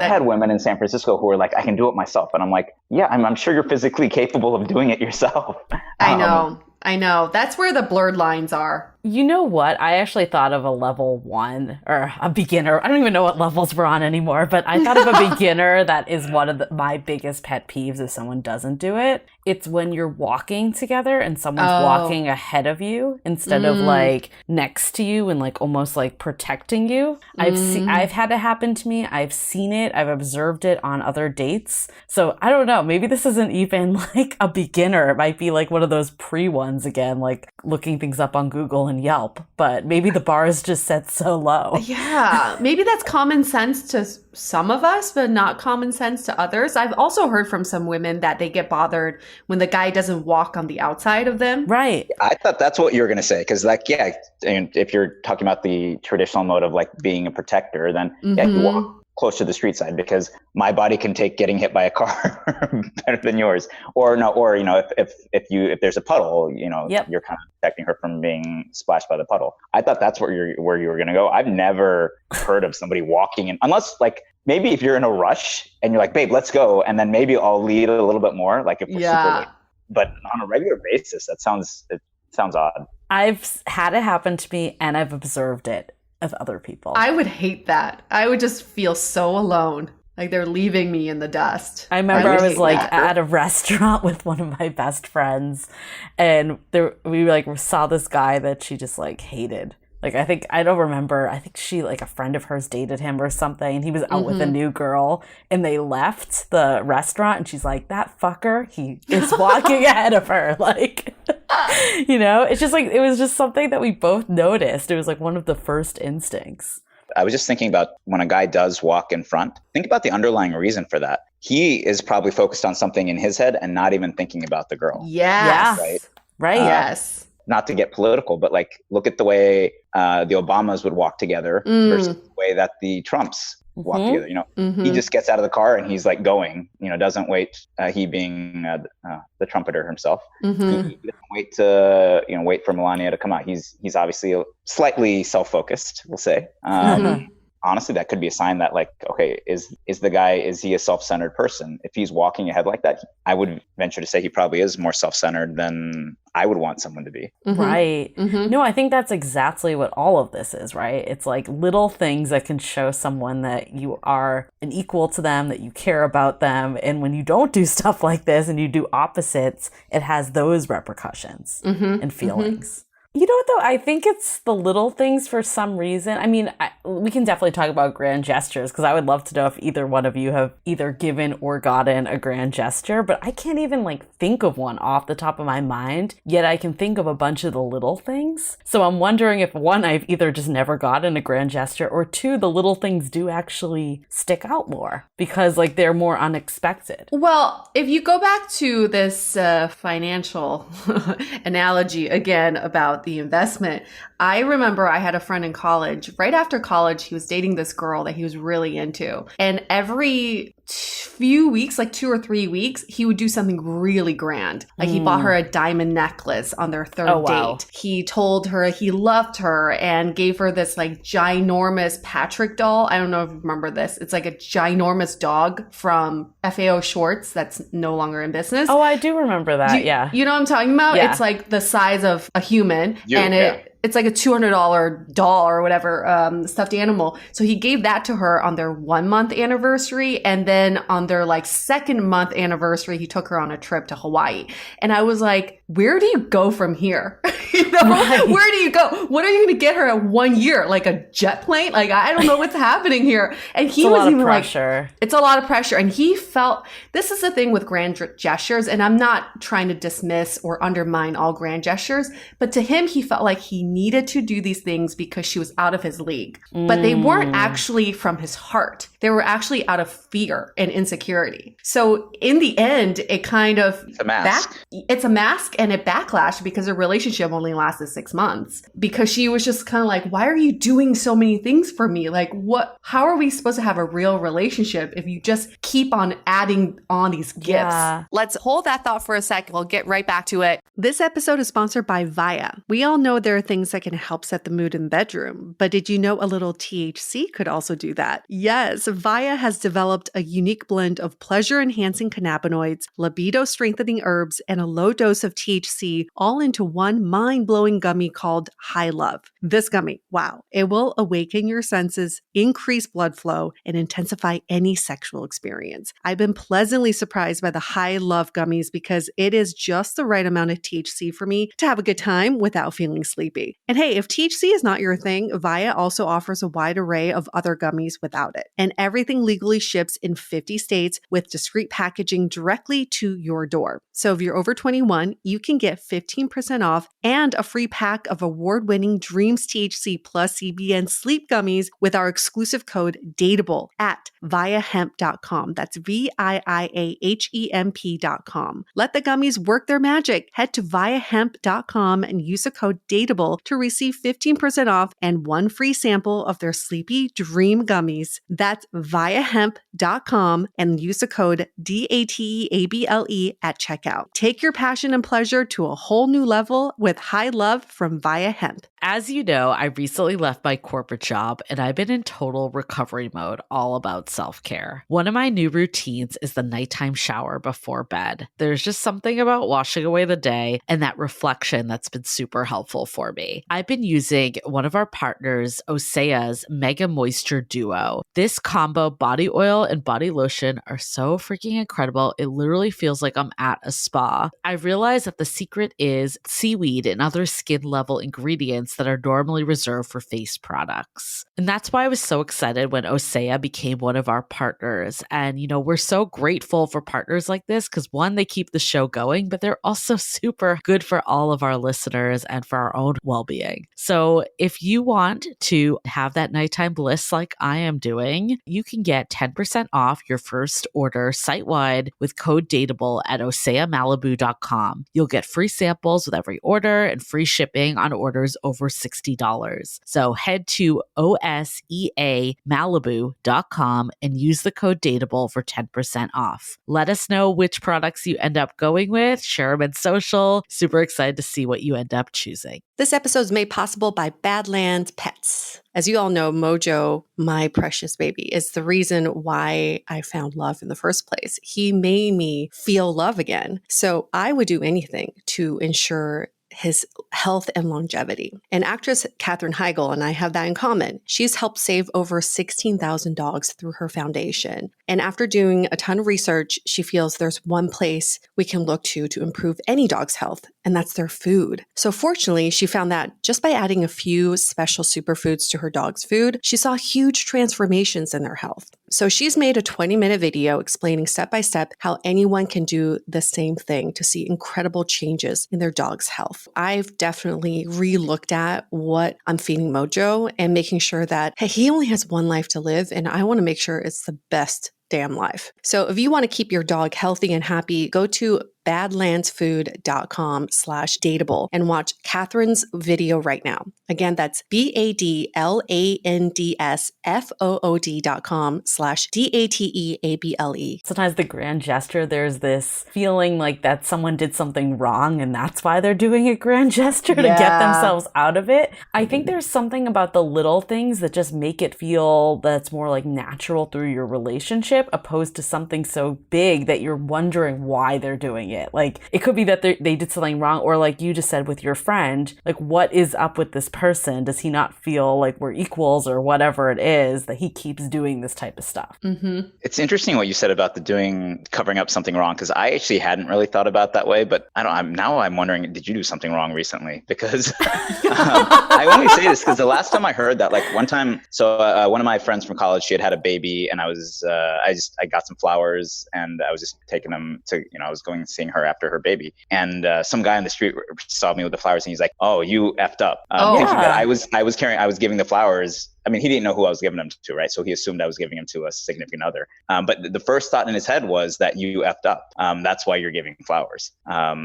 had women in San Francisco who are like, I can do it myself. And I'm like, yeah, I'm sure you're physically capable of doing it yourself. I know. That's where the blurred lines are. You know what? I actually thought of a level 1 or a beginner. I don't even know what levels we're on anymore, but I thought of a beginner that is one of my biggest pet peeves if someone doesn't do it. It's when you're walking together and someone's Oh. walking ahead of you instead of like next to you and like almost like protecting you. I've had it happen to me. I've seen it. I've observed it on other dates. So I don't know. Maybe this isn't even like a beginner. It might be like one of those pre-ones again, like looking things up on Google and Yelp. But maybe the bar is just set so low. Yeah, maybe that's common sense to some of us, but not common sense to others. I've also heard from some women that they get bothered when the guy doesn't walk on the outside of them. Right. I thought that's what you were going to say. Because like, yeah, and if you're talking about the traditional mode of like being a protector, then yeah, you walk close to the street side because my body can take getting hit by a car better than yours. Or no, or you know, if there's a puddle, you know, you're kind of protecting her from being splashed by the puddle. I thought that's where you were going to go. I've never heard of somebody walking in, unless like maybe if you're in a rush and you're like, babe, let's go, and then maybe I'll lead a little bit more, like if we're super late. But on a regular basis, it sounds odd. I've had it happen to me and I've observed it of other people. I would hate that. I would just feel so alone. Like they're leaving me in the dust. I remember I was like at a restaurant with one of my best friends and we like saw this guy that she just like hated. Like, I don't remember. I think she, like, a friend of hers dated him or something. And he was out with a new girl. And they left the restaurant. And she's like, that fucker, he is walking ahead of her. Like, you know, it's just like, it was just something that we both noticed. It was like one of the first instincts. I was just thinking about when a guy does walk in front, think about the underlying reason for that. He is probably focused on something in his head and not even thinking about the girl. Yes. Right. Yes. Not to get political, but like look at the way the Obamas would walk together versus the way that the Trumps walk together. You know, he just gets out of the car and he's like going. You know, doesn't wait. He being the trumpeter himself, he doesn't wait to wait for Melania to come out. He's obviously slightly self-focused. We'll say. Honestly, that could be a sign that like, okay, is he a self-centered person? If he's walking ahead like that, I would venture to say he probably is more self-centered than I would want someone to be. Right. No, I think that's exactly what all of this is, right? It's like little things that can show someone that you are an equal to them, that you care about them. And when you don't do stuff like this and you do opposites, it has those repercussions and feelings. You know what, though? I think it's the little things for some reason. I mean, we can definitely talk about grand gestures because I would love to know if either one of you have either given or gotten a grand gesture, but I can't even like think of one off the top of my mind, yet I can think of a bunch of the little things. So I'm wondering if one, I've either just never gotten a grand gesture, or two, the little things do actually stick out more because like they're more unexpected. Well, if you go back to this financial analogy again about the investment, I remember I had a friend in college. Right after college, he was dating this girl that he was really into. And every few weeks, like 2 or 3 weeks, he would do something really grand. Like he bought her a diamond necklace on their third date. He told her he loved her and gave her this like ginormous Patrick doll. I don't know if you remember this. It's like a ginormous dog from FAO Schwartz that's no longer in business. Oh, I do remember that. You know what I'm talking about? Yeah. It's like the size of a human it's like a $200 doll or whatever, stuffed animal. So he gave that to her on their 1 month anniversary. And then on their like 2nd month anniversary, he took her on a trip to Hawaii. And I was like, where do you go from here? Where do you go? What are you going to get her at 1 year? Like a jet plane? Like, I don't know what's happening here. And he was even like, it's a lot of pressure. And he felt, this is the thing with grand gestures. And I'm not trying to dismiss or undermine all grand gestures, but to him, he felt like he needed to do these things because she was out of his league. But they weren't actually from his heart. They were actually out of fear and insecurity. So in the end, it kind of... It's a mask. It's a mask, and it backlashed because their relationship only lasted 6 months. Because she was just kind of like, why are you doing so many things for me? Like, how are we supposed to have a real relationship if you just keep on adding on these gifts? Yeah. Let's hold that thought for a second. We'll get right back to it. This episode is sponsored by Via. We all know there are things that can help set the mood in the bedroom, but did you know a little THC could also do that? Yes, Via has developed a unique blend of pleasure-enhancing cannabinoids, libido-strengthening herbs, and a low dose of THC all into one mind-blowing gummy called High Love. This gummy, wow, it will awaken your senses, increase blood flow, and intensify any sexual experience. I've been pleasantly surprised by the High Love gummies because it is just the right amount of THC for me to have a good time without feeling sleepy. And hey, if THC is not your thing, Via also offers a wide array of other gummies without it. And everything legally ships in 50 states with discreet packaging directly to your door. So if you're over 21, you can get 15% off and a free pack of award-winning Dreams THC plus CBN sleep gummies with our exclusive code DATEABLE at viahemp.com. That's VIIAHEMP.com. Let the gummies work their magic. Head to viahemp.com and use the code DATEABLE to receive 15% off and one free sample of their Sleepy Dream gummies. That's viahemp.com and use the code DATEABLE at checkout. Take your passion and pleasure to a whole new level with High Love from Via Hemp. As you know, I recently left my corporate job and I've been in total recovery mode, all about self-care. One of my new routines is the nighttime shower before bed. There's just something about washing away the day and that reflection that's been super helpful for me. I've been using one of our partners, Osea's Mega Moisture Duo. This combo body oil and body lotion are so freaking incredible. It literally feels like I'm at a spa. I realized that the secret is seaweed and other skin level ingredients that are normally reserved for face products. And that's why I was so excited when Osea became one of our partners. And, you know, we're so grateful for partners like this because one, they keep the show going, but they're also super good for all of our listeners and for our own well-being. So if you want to have that nighttime bliss like I am doing, you can get 10% off your first order site-wide with code DATEABLE at oseamalibu.com. You'll get free samples with every order and free shipping on orders over $60. So head to oseamalibu.com and use the code DATEABLE for 10% off. Let us know which products you end up going with. Share them in social. Super excited to see what you end up choosing. This episode is made possible by Badlands Pets. As you all know, Mojo, my precious baby, is the reason why I found love in the first place. He made me feel love again. So I would do anything to ensure his health and longevity. And actress Katherine Heigl and I have that in common. She's helped save over 16,000 dogs through her foundation. And after doing a ton of research, she feels there's one place we can look to improve any dog's health, and that's their food. So fortunately, she found that just by adding a few special superfoods to her dog's food, she saw huge transformations in their health. So she's made a 20-minute video explaining step-by-step how anyone can do the same thing to see incredible changes in their dog's health. I've definitely re-looked at what I'm feeding Mojo and making sure that, hey, he only has one life to live, and I want to make sure it's the best damn life. So if you want to keep your dog healthy and happy, go to badlandsfood.com/dateable and watch Catherine's video right now. Again, that's badlandsfood.com/dateable. Sometimes the grand gesture, there's this feeling like that someone did something wrong and that's why they're doing a grand gesture to get themselves out of it. I think there's something about the little things that just make it feel that's more like natural through your relationship opposed to something so big that you're wondering why they're doing it. Like, it could be that they did something wrong, or like you just said with your friend, like, what is up with this person? Does he not feel like we're equals or whatever it is that he keeps doing this type of stuff? Mm-hmm. It's interesting what you said about covering up something wrong, because I actually hadn't really thought about that way, but I'm wondering, did you do something wrong recently? Because I only say this because the last time I heard that, like one time, one of my friends from college, she had a baby, and I got some flowers, and I was just taking them to, I was going and seeing her after her baby, and some guy on the street saw me with the flowers, and he's like, "Oh, you effed up," thinking that I was giving the flowers. I mean, he didn't know who I was giving them to, right? So he assumed I was giving them to a significant other. But the first thought in his head was that you effed up. That's why you're giving flowers.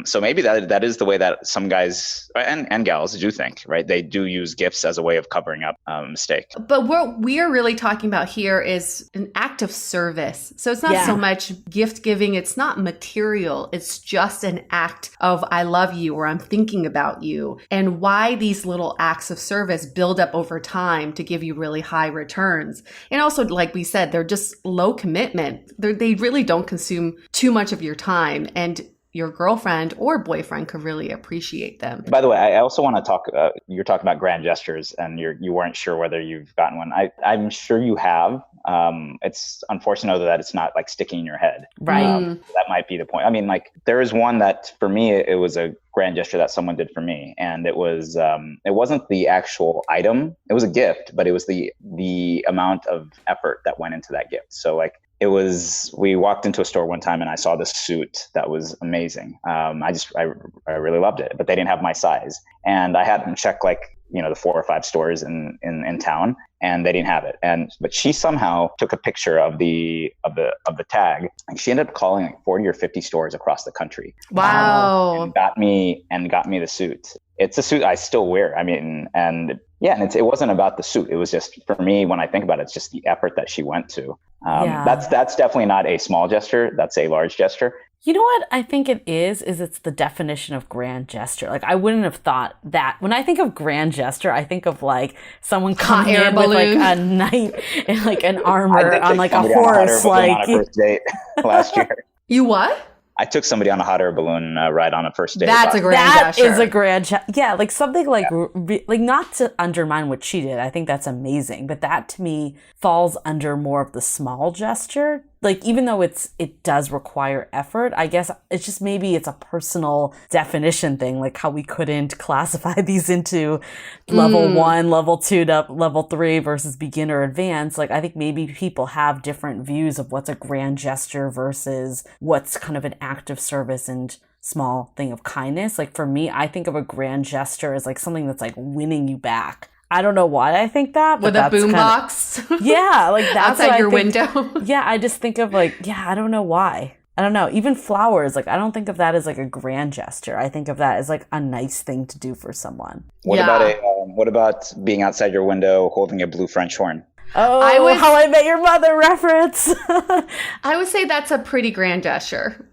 So maybe that is the way that some guys and gals do think, right? They do use gifts as a way of covering up a mistake. But what we are really talking about here is an act of service. So it's not so much gift giving. It's not material. It's just an act of I love you, or I'm thinking about you, and why these little acts of service build up over time to give you really high returns. And also, like we said, they're just low commitment. They really don't consume too much of your time. And your girlfriend or boyfriend could really appreciate them. By the way, I also want to talk, you're talking about grand gestures and you weren't sure whether you've gotten one. I'm sure you have. It's unfortunate that it's not like sticking in your head. Right. That might be the point. I mean, like there is one that for me, it was a grand gesture that someone did for me. And it was, it wasn't the actual item. It was a gift, but it was the amount of effort that went into that gift. So like, we walked into a store one time and I saw this suit that was amazing. I really loved it, but they didn't have my size. And I had them check like, the 4 or 5 stores in town and they didn't have it. But she somehow took a picture of the tag and she ended up calling like 40 or 50 stores across the country. Wow. And got me the suit. It's a suit I still wear. I mean, and it wasn't about the suit. It was just, for me, when I think about it, it's just the effort that she went to. That's definitely not a small gesture. That's a large gesture. You know what I think it is it's the definition of grand gesture. Like I wouldn't have thought that. When I think of grand gesture, I think of like someone coming in with like a knight and like an armor on like a horse. Like on a first date last year. You what? I took somebody on a hot air balloon ride on a first date. That's a grand gesture. That is a grand gesture. Yeah, like something like, like not to undermine what she did. I think that's amazing. But that to me falls under more of the small gesture. Like even though it does require effort, I guess it's just maybe it's a personal definition thing, like how we couldn't classify these into level 1, level 2 to level 3 versus beginner advanced. Like I think maybe people have different views of what's a grand gesture versus what's kind of an act of service and small thing of kindness. Like for me, I think of a grand gesture as like something that's like winning you back. I don't know why I think that. But with a boombox? Yeah, like that's outside your window. Yeah, I just think of like, I don't know why. I don't know. Even flowers, like I don't think of that as like a grand gesture. I think of that as like a nice thing to do for someone. What about being outside your window holding a blue French horn? Oh, How I Met Your Mother reference. I would say that's a pretty grand gesture.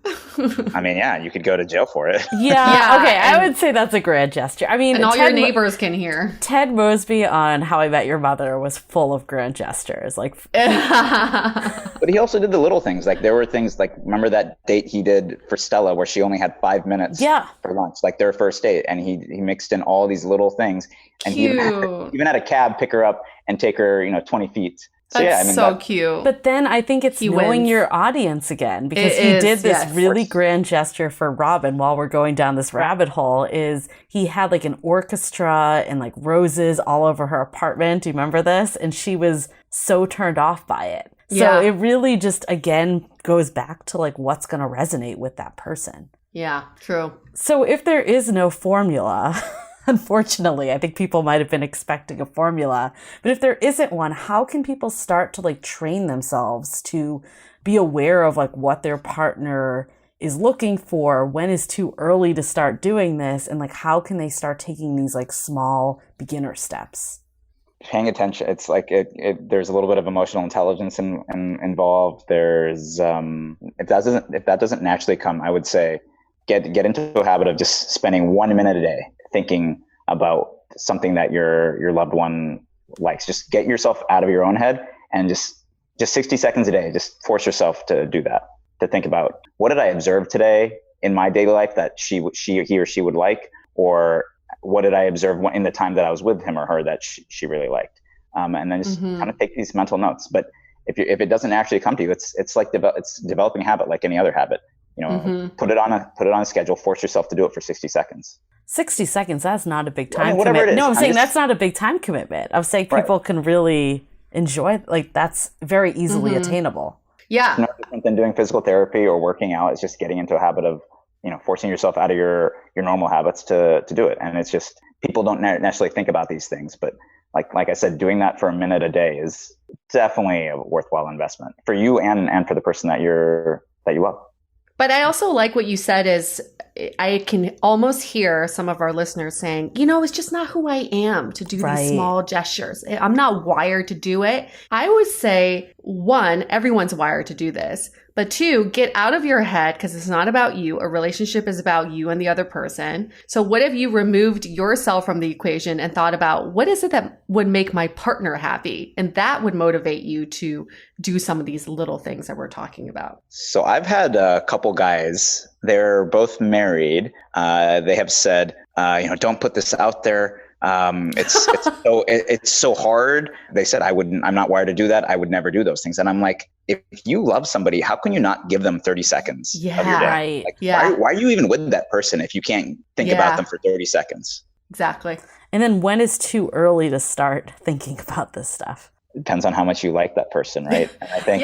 I mean, yeah, you could go to jail for it. Yeah, okay, I would say that's a grand gesture. I mean, and all your neighbors can hear. Ted Mosby on How I Met Your Mother was full of grand gestures. Like, but he also did the little things. Like there were things like, remember that date he did for Stella where she only had 5 minutes for lunch, like their first date, and he mixed in all these little things. And he even had a cab pick her up and take her, 20 feet. So, that's cute. But then I think it's knowing your audience again, because he did this really grand gesture for Robin while we're going down this rabbit hole. Is he had like an orchestra and like roses all over her apartment. Do you remember this? And she was so turned off by it. So it really just, again, goes back to like what's going to resonate with that person. Yeah, true. So if there is no formula... Unfortunately, I think people might have been expecting a formula. But if there isn't one, how can people start to like train themselves to be aware of like what their partner is looking for? When is too early to start doing this? And like, how can they start taking these like small beginner steps? Paying attention. It's like there's a little bit of emotional intelligence involved. There's if that doesn't naturally come, I would say get into a habit of just spending 1 minute a day thinking about something that your loved one likes. Just get yourself out of your own head and just 60 seconds a day, just force yourself to do that, to think about what did I observe today in my daily life that he or she would like, or what did I observe in the time that I was with him or her that she really liked. And then just kind of take these mental notes. But if it doesn't actually come to you, it's like it's developing a habit like any other habit. Put it on a schedule, force yourself to do it for 60 seconds. 60 seconds, that's not a big time commitment. No, I'm saying that's not a big time commitment. I'm saying people can really enjoy, like that's very easily attainable. Yeah. It's no different than doing physical therapy or working out. It's just getting into a habit of, forcing yourself out of your normal habits to do it. And it's just, people don't necessarily think about these things, but like I said, doing that for a minute a day is definitely a worthwhile investment for you and for the person that you love. But I also like what you said is I can almost hear some of our listeners saying, it's just not who I am to do these small gestures. I'm not wired to do it. I would say one, everyone's wired to do this, but two, get out of your head because it's not about you. A relationship is about you and the other person. So what if you removed yourself from the equation and thought about what is it that would make my partner happy? And that would motivate you to do some of these little things that we're talking about. So I've had a couple guys, they're both married. They have said, don't put this out there. It's so hard. They said, I'm not wired to do that. I would never do those things. And I'm like, if you love somebody, how can you not give them 30 seconds of your day? Right. Like, why are you even with that person if you can't think about them for 30 seconds? Exactly. And then when is too early to start thinking about this stuff? Depends on how much you like that person, right? And I think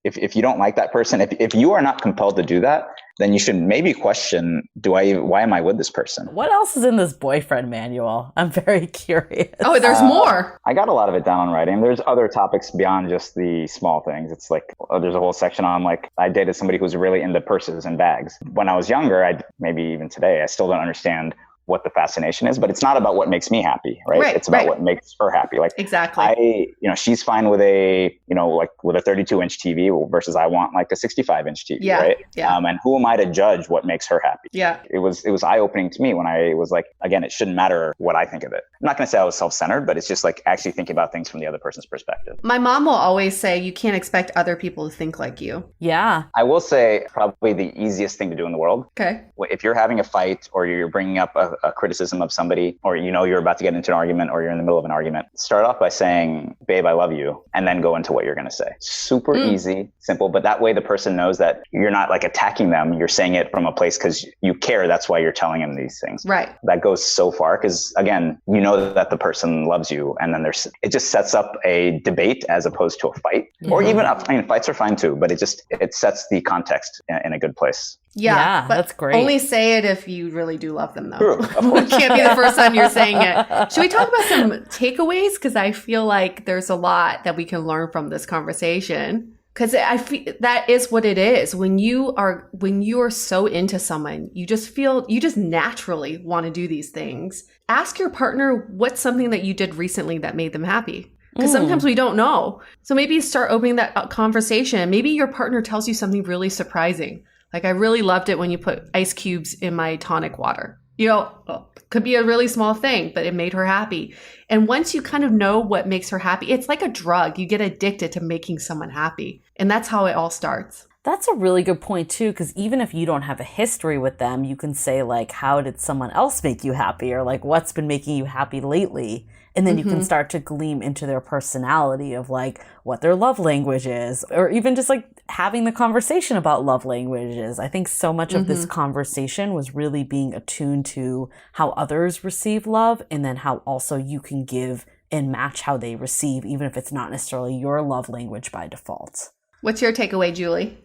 if you don't like that person, if you are not compelled to do that, then you should maybe question, why am I with this person? What else is in this boyfriend manual? I'm very curious. Oh, there's more. I got a lot of it down on writing. There's other topics beyond just the small things. It's like, there's a whole section on like, I dated somebody who's really into purses and bags. When I was younger, maybe even today, I still don't understand what the fascination is, but it's not about what makes me happy, right? It's about what makes her happy. Like exactly. She's fine with with a 32-inch TV versus I want like a 65-inch TV, right? Yeah. And who am I to judge what makes her happy? Yeah. It was eye-opening to me when I was like, again, it shouldn't matter what I think of it. I'm not going to say I was self-centered, but it's just like actually thinking about things from the other person's perspective. My mom will always say, you can't expect other people to think like you. Yeah. I will say probably the easiest thing to do in the world. Okay. If you're having a fight or you're bringing up a criticism of somebody, or you're about to get into an argument or you're in the middle of an argument, start off by saying, babe, I love you, and then go into what you're going to say. Super easy, simple, but that way the person knows that you're not like attacking them. You're saying it from a place because you care. That's why you're telling them these things. Right. That goes so far because, again, you know that the person loves you, and then it just sets up a debate as opposed to a fight. Or even, fights are fine too, but it sets the context in a good place. Yeah, that's great. Only say it if you really do love them, though. True, of course. It can't be the first time you're saying it. Should we talk about some takeaways? Because I feel like there's a lot that we can learn from this conversation. Because I feel that is what it is. When you are so into someone, you just naturally want to do these things. Ask your partner what's something that you did recently that made them happy. Because sometimes we don't know. So maybe start opening that conversation. Maybe your partner tells you something really surprising. Like, I really loved it when you put ice cubes in my tonic water. Could be a really small thing, but it made her happy. And once you kind of know what makes her happy, it's like a drug. You get addicted to making someone happy. And that's how it all starts. That's a really good point, too, because even if you don't have a history with them, you can say, like, how did someone else make you happy? Or, like, what's been making you happy lately? And then you can start to glean into their personality of, like, what their love language is. Or even just, like, having the conversation about love languages. I think so much of this conversation was really being attuned to how others receive love, and then how also you can give and match how they receive, even if it's not necessarily your love language by default. What's your takeaway, Julie?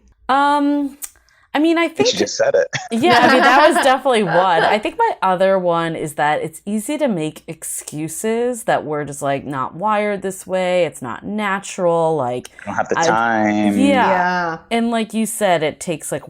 I think she just said it. Yeah, that was definitely one. I think my other one is that it's easy to make excuses that we're just like not wired this way. It's not natural. Like, I don't have the time. Yeah. And like you said, it takes like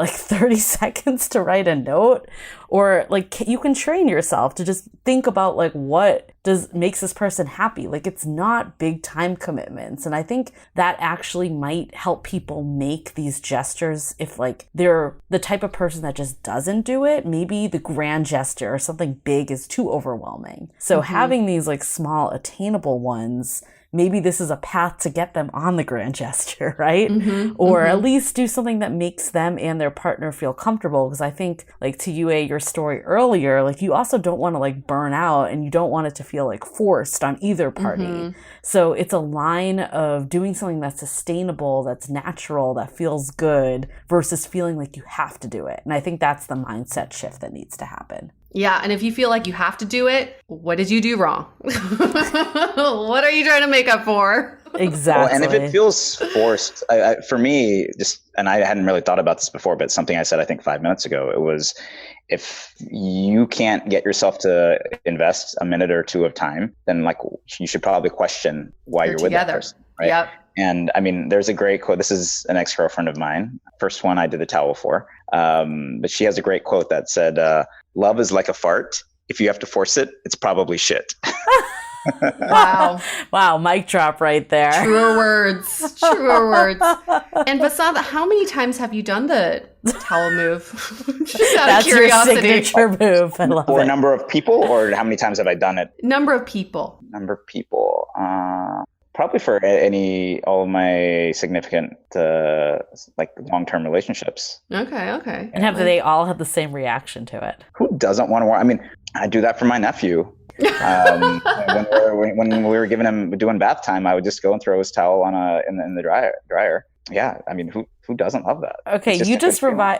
30 seconds to write a note, or like you can train yourself to just think about like what makes this person happy. Like, it's not big time commitments. And I think that actually might help people make these gestures if like they're the type of person that just doesn't do it. Maybe the grand gesture or something big is too overwhelming. So having these like small attainable ones, maybe this is a path to get them on the grand gesture, right? Or at least do something that makes them and their partner feel comfortable. Because I think, like to Yue, your story earlier, like you also don't want to like burn out, and you don't want it to feel like forced on either party. So it's a line of doing something that's sustainable, that's natural, that feels good, versus feeling like you have to do it. And I think that's the mindset shift that needs to happen. Yeah, and if you feel like you have to do it, what did you do wrong? What are you trying to make up for? Exactly. Well, and if it feels forced, for me, and I hadn't really thought about this before, but something I said, I think 5 minutes ago, it was, if you can't get yourself to invest a minute or two of time, then like you should probably question why you're with that person, right? Yep. And I mean, there's a great quote. This is an ex-girlfriend of mine. First one I did the towel for. But she has a great quote that said, love is like a fart. If you have to force it, it's probably shit. Wow. Wow, mic drop right there. Truer words. Truer words. And Vasanth, how many times have you done the towel move? Just out of That's your curiosity. signature move. I love For it. number of people, or how many times have I done it? Number of people. Number of people. Probably for all of my significant like long-term relationships. Okay. And have they all had the same reaction to it? Who doesn't want to wear? I mean, I do that for my nephew. When we were doing bath time, I would just go and throw his towel in the dryer. Yeah, I mean, who doesn't love that? Okay,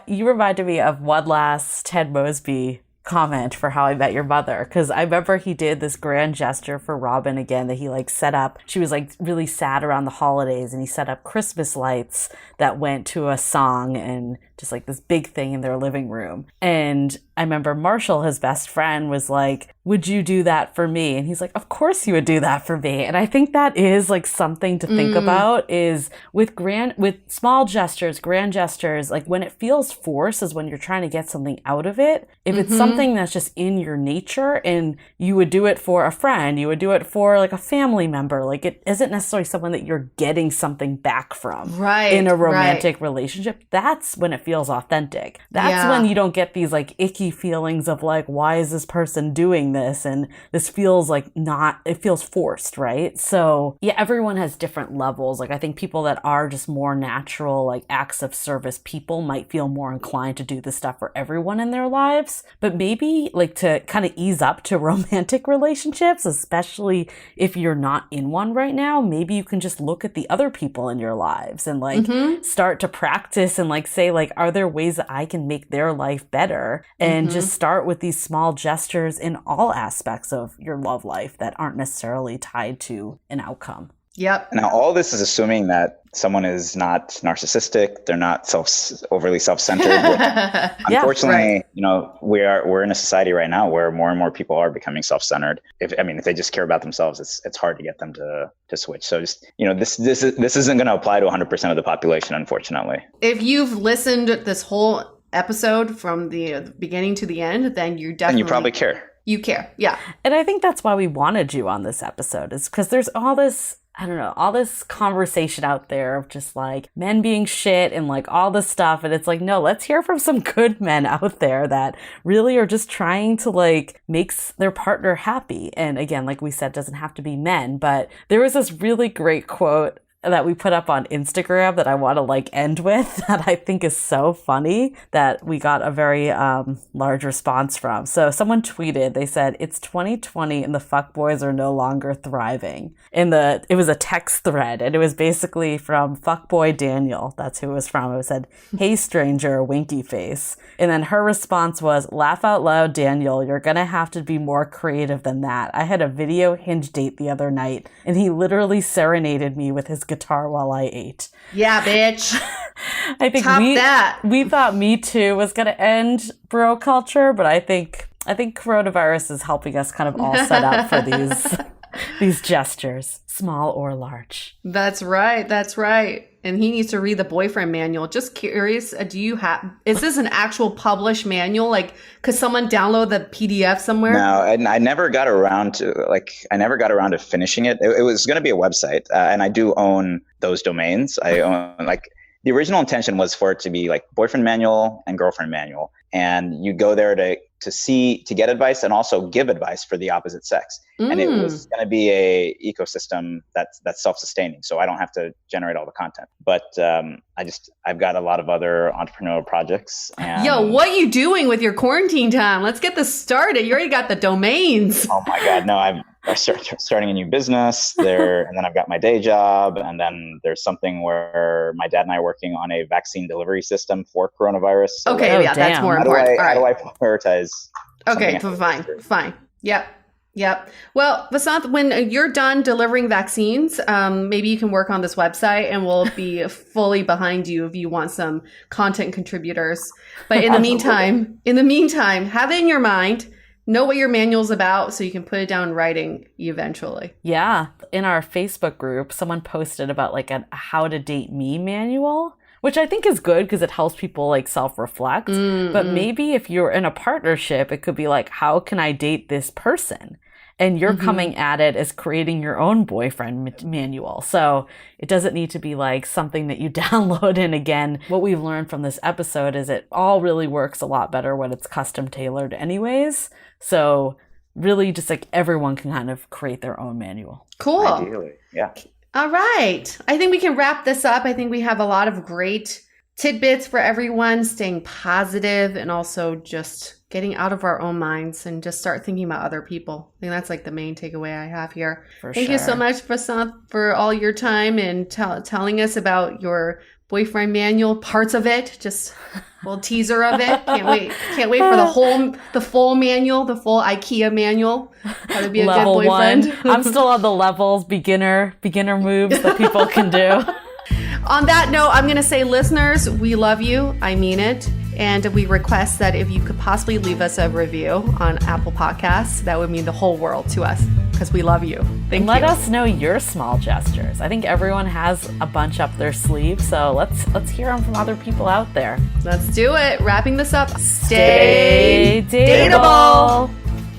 you reminded me of one last Ted Mosby comment for How I Met Your Mother, because I remember he did this grand gesture for Robin again, that he like set up. She was like really sad around the holidays, and he set up Christmas lights that went to a song and just like this big thing in their living room. And I remember Marshall, his best friend, was like, "Would you do that for me?" And he's like, "Of course you would do that for me." And I think that is like something to think about, is with small gestures, grand gestures, like when it feels forced is when you're trying to get something out of it. If it's something that's just in your nature and you would do it for a friend, you would do it for like a family member, like it isn't necessarily someone that you're getting something back from in a romantic relationship. That's when it feels authentic. That's when you don't get these like icky feelings of like, why is this person doing this? And this feels like it feels forced, right? So yeah, everyone has different levels. Like I think people that are just more natural, like acts of service people might feel more inclined to do this stuff for everyone in their lives. But maybe like to kind of ease up to romantic relationships, especially if you're not in one right now, maybe you can just look at the other people in your lives and like start to practice and like say like, are there ways that I can make their life better? And just start with these small gestures in all aspects of your love life that aren't necessarily tied to an outcome. Yep. Now, all this is assuming that someone is not narcissistic. They're not overly self-centered. Unfortunately, we're in a society right now where more and more people are becoming self-centered. If they just care about themselves, it's hard to get them to switch. So just, this isn't going to apply to 100% of the population, unfortunately. If you've listened this whole episode from the beginning to the end, then you definitely... And you probably care. You care. Yeah. And I think that's why we wanted you on this episode, is because there's all this conversation out there of just like men being shit and like all this stuff. And it's like, no, let's hear from some good men out there that really are just trying to like make their partner happy. And again, like we said, doesn't have to be men, but there was this really great quote that we put up on Instagram that I want to like end with that I think is so funny that we got a very large response from. So someone tweeted, they said, "It's 2020 and the fuckboys are no longer thriving." It was a text thread, and it was basically from fuckboy Daniel. That's who it was from. It said, "Hey stranger, winky face." And then her response was, "Laugh out loud, Daniel. You're gonna have to be more creative than that. I had a video Hinge date the other night, and he literally serenaded me with his guitar while I ate." Yeah, bitch. I think we thought Me Too was going to end bro culture, but I think coronavirus is helping us kind of all set up for these gestures, small or large. That's right. And he needs to read the boyfriend manual. Just curious, is this an actual published manual? Like, could someone download the PDF somewhere? No, and I never got around to finishing it. It was going to be a website, and I do own those domains. I own the original intention was for it to be like boyfriend manual and girlfriend manual, and you go there to get advice and also give advice for the opposite sex. And it was going to be a ecosystem that's self-sustaining, so I don't have to generate all the content. But I've got a lot of other entrepreneurial projects. And yo, what are you doing with your quarantine time? Let's get this started. You already got the domains. Oh my God, no! I'm starting a new business there, and then I've got my day job, and then there's something where my dad and I are working on a vaccine delivery system for coronavirus. So okay, that's more important. How do I prioritize? Okay, fine. Yep. Well, Vasanth, when you're done delivering vaccines, maybe you can work on this website and we'll be fully behind you if you want some content contributors. But in the meantime, have it in your mind, know what your manual's about so you can put it down in writing eventually. Yeah. In our Facebook group, someone posted about like a how to date me manual, which I think is good because it helps people like self-reflect. But maybe if you're in a partnership, it could be like, how can I date this person? And you're coming at it as creating your own boyfriend manual. So it doesn't need to be like something that you download. And again, what we've learned from this episode is it all really works a lot better when it's custom tailored anyways. So really just like everyone can kind of create their own manual. Cool. Ideally, yeah. All right. I think we can wrap this up. I think we have a lot of great tidbits for everyone, staying positive and also just getting out of our own minds and just start thinking about other people. I think that's like the main takeaway I have here. Thank you so much, Vasanth, for all your time and telling us about your boyfriend manual, parts of it, just a little teaser of it. Can't wait for the full manual, the full IKEA manual. How to be a Level good boyfriend. 1. I'm still on the levels, beginner moves that people can do. On that note, I'm going to say, listeners, we love you. I mean it. And we request that if you could possibly leave us a review on Apple Podcasts, that would mean the whole world to us because we love you. Thank you. Let us know your small gestures. I think everyone has a bunch up their sleeve, so let's hear them from other people out there. Let's do it. Wrapping this up. Stay dateable.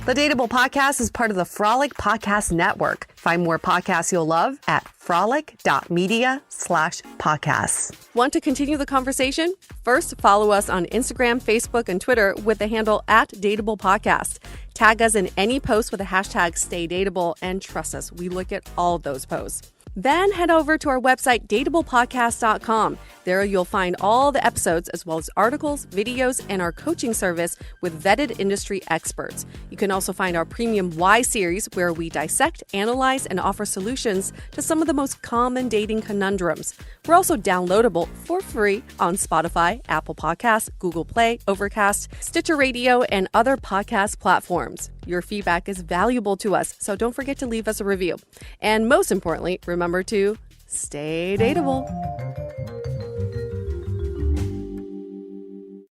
The Dateable Podcast is part of the Frolic Podcast Network. Find more podcasts you'll love at frolic.media/podcasts. Want to continue the conversation? First, follow us on Instagram, Facebook, and Twitter with the handle @DateablePodcast. Tag us in any post with the hashtag StayDateable, and trust us, we look at all of those posts. Then head over to our website, dateablepodcast.com. There you'll find all the episodes as well as articles, videos, and our coaching service with vetted industry experts. You can also find our premium Why series where we dissect, analyze, and offer solutions to some of the most common dating conundrums. We're also downloadable for free on Spotify, Apple Podcasts, Google Play, Overcast, Stitcher Radio, and other podcast platforms. Your feedback is valuable to us, so don't forget to leave us a review. And most importantly, remember to stay dateable.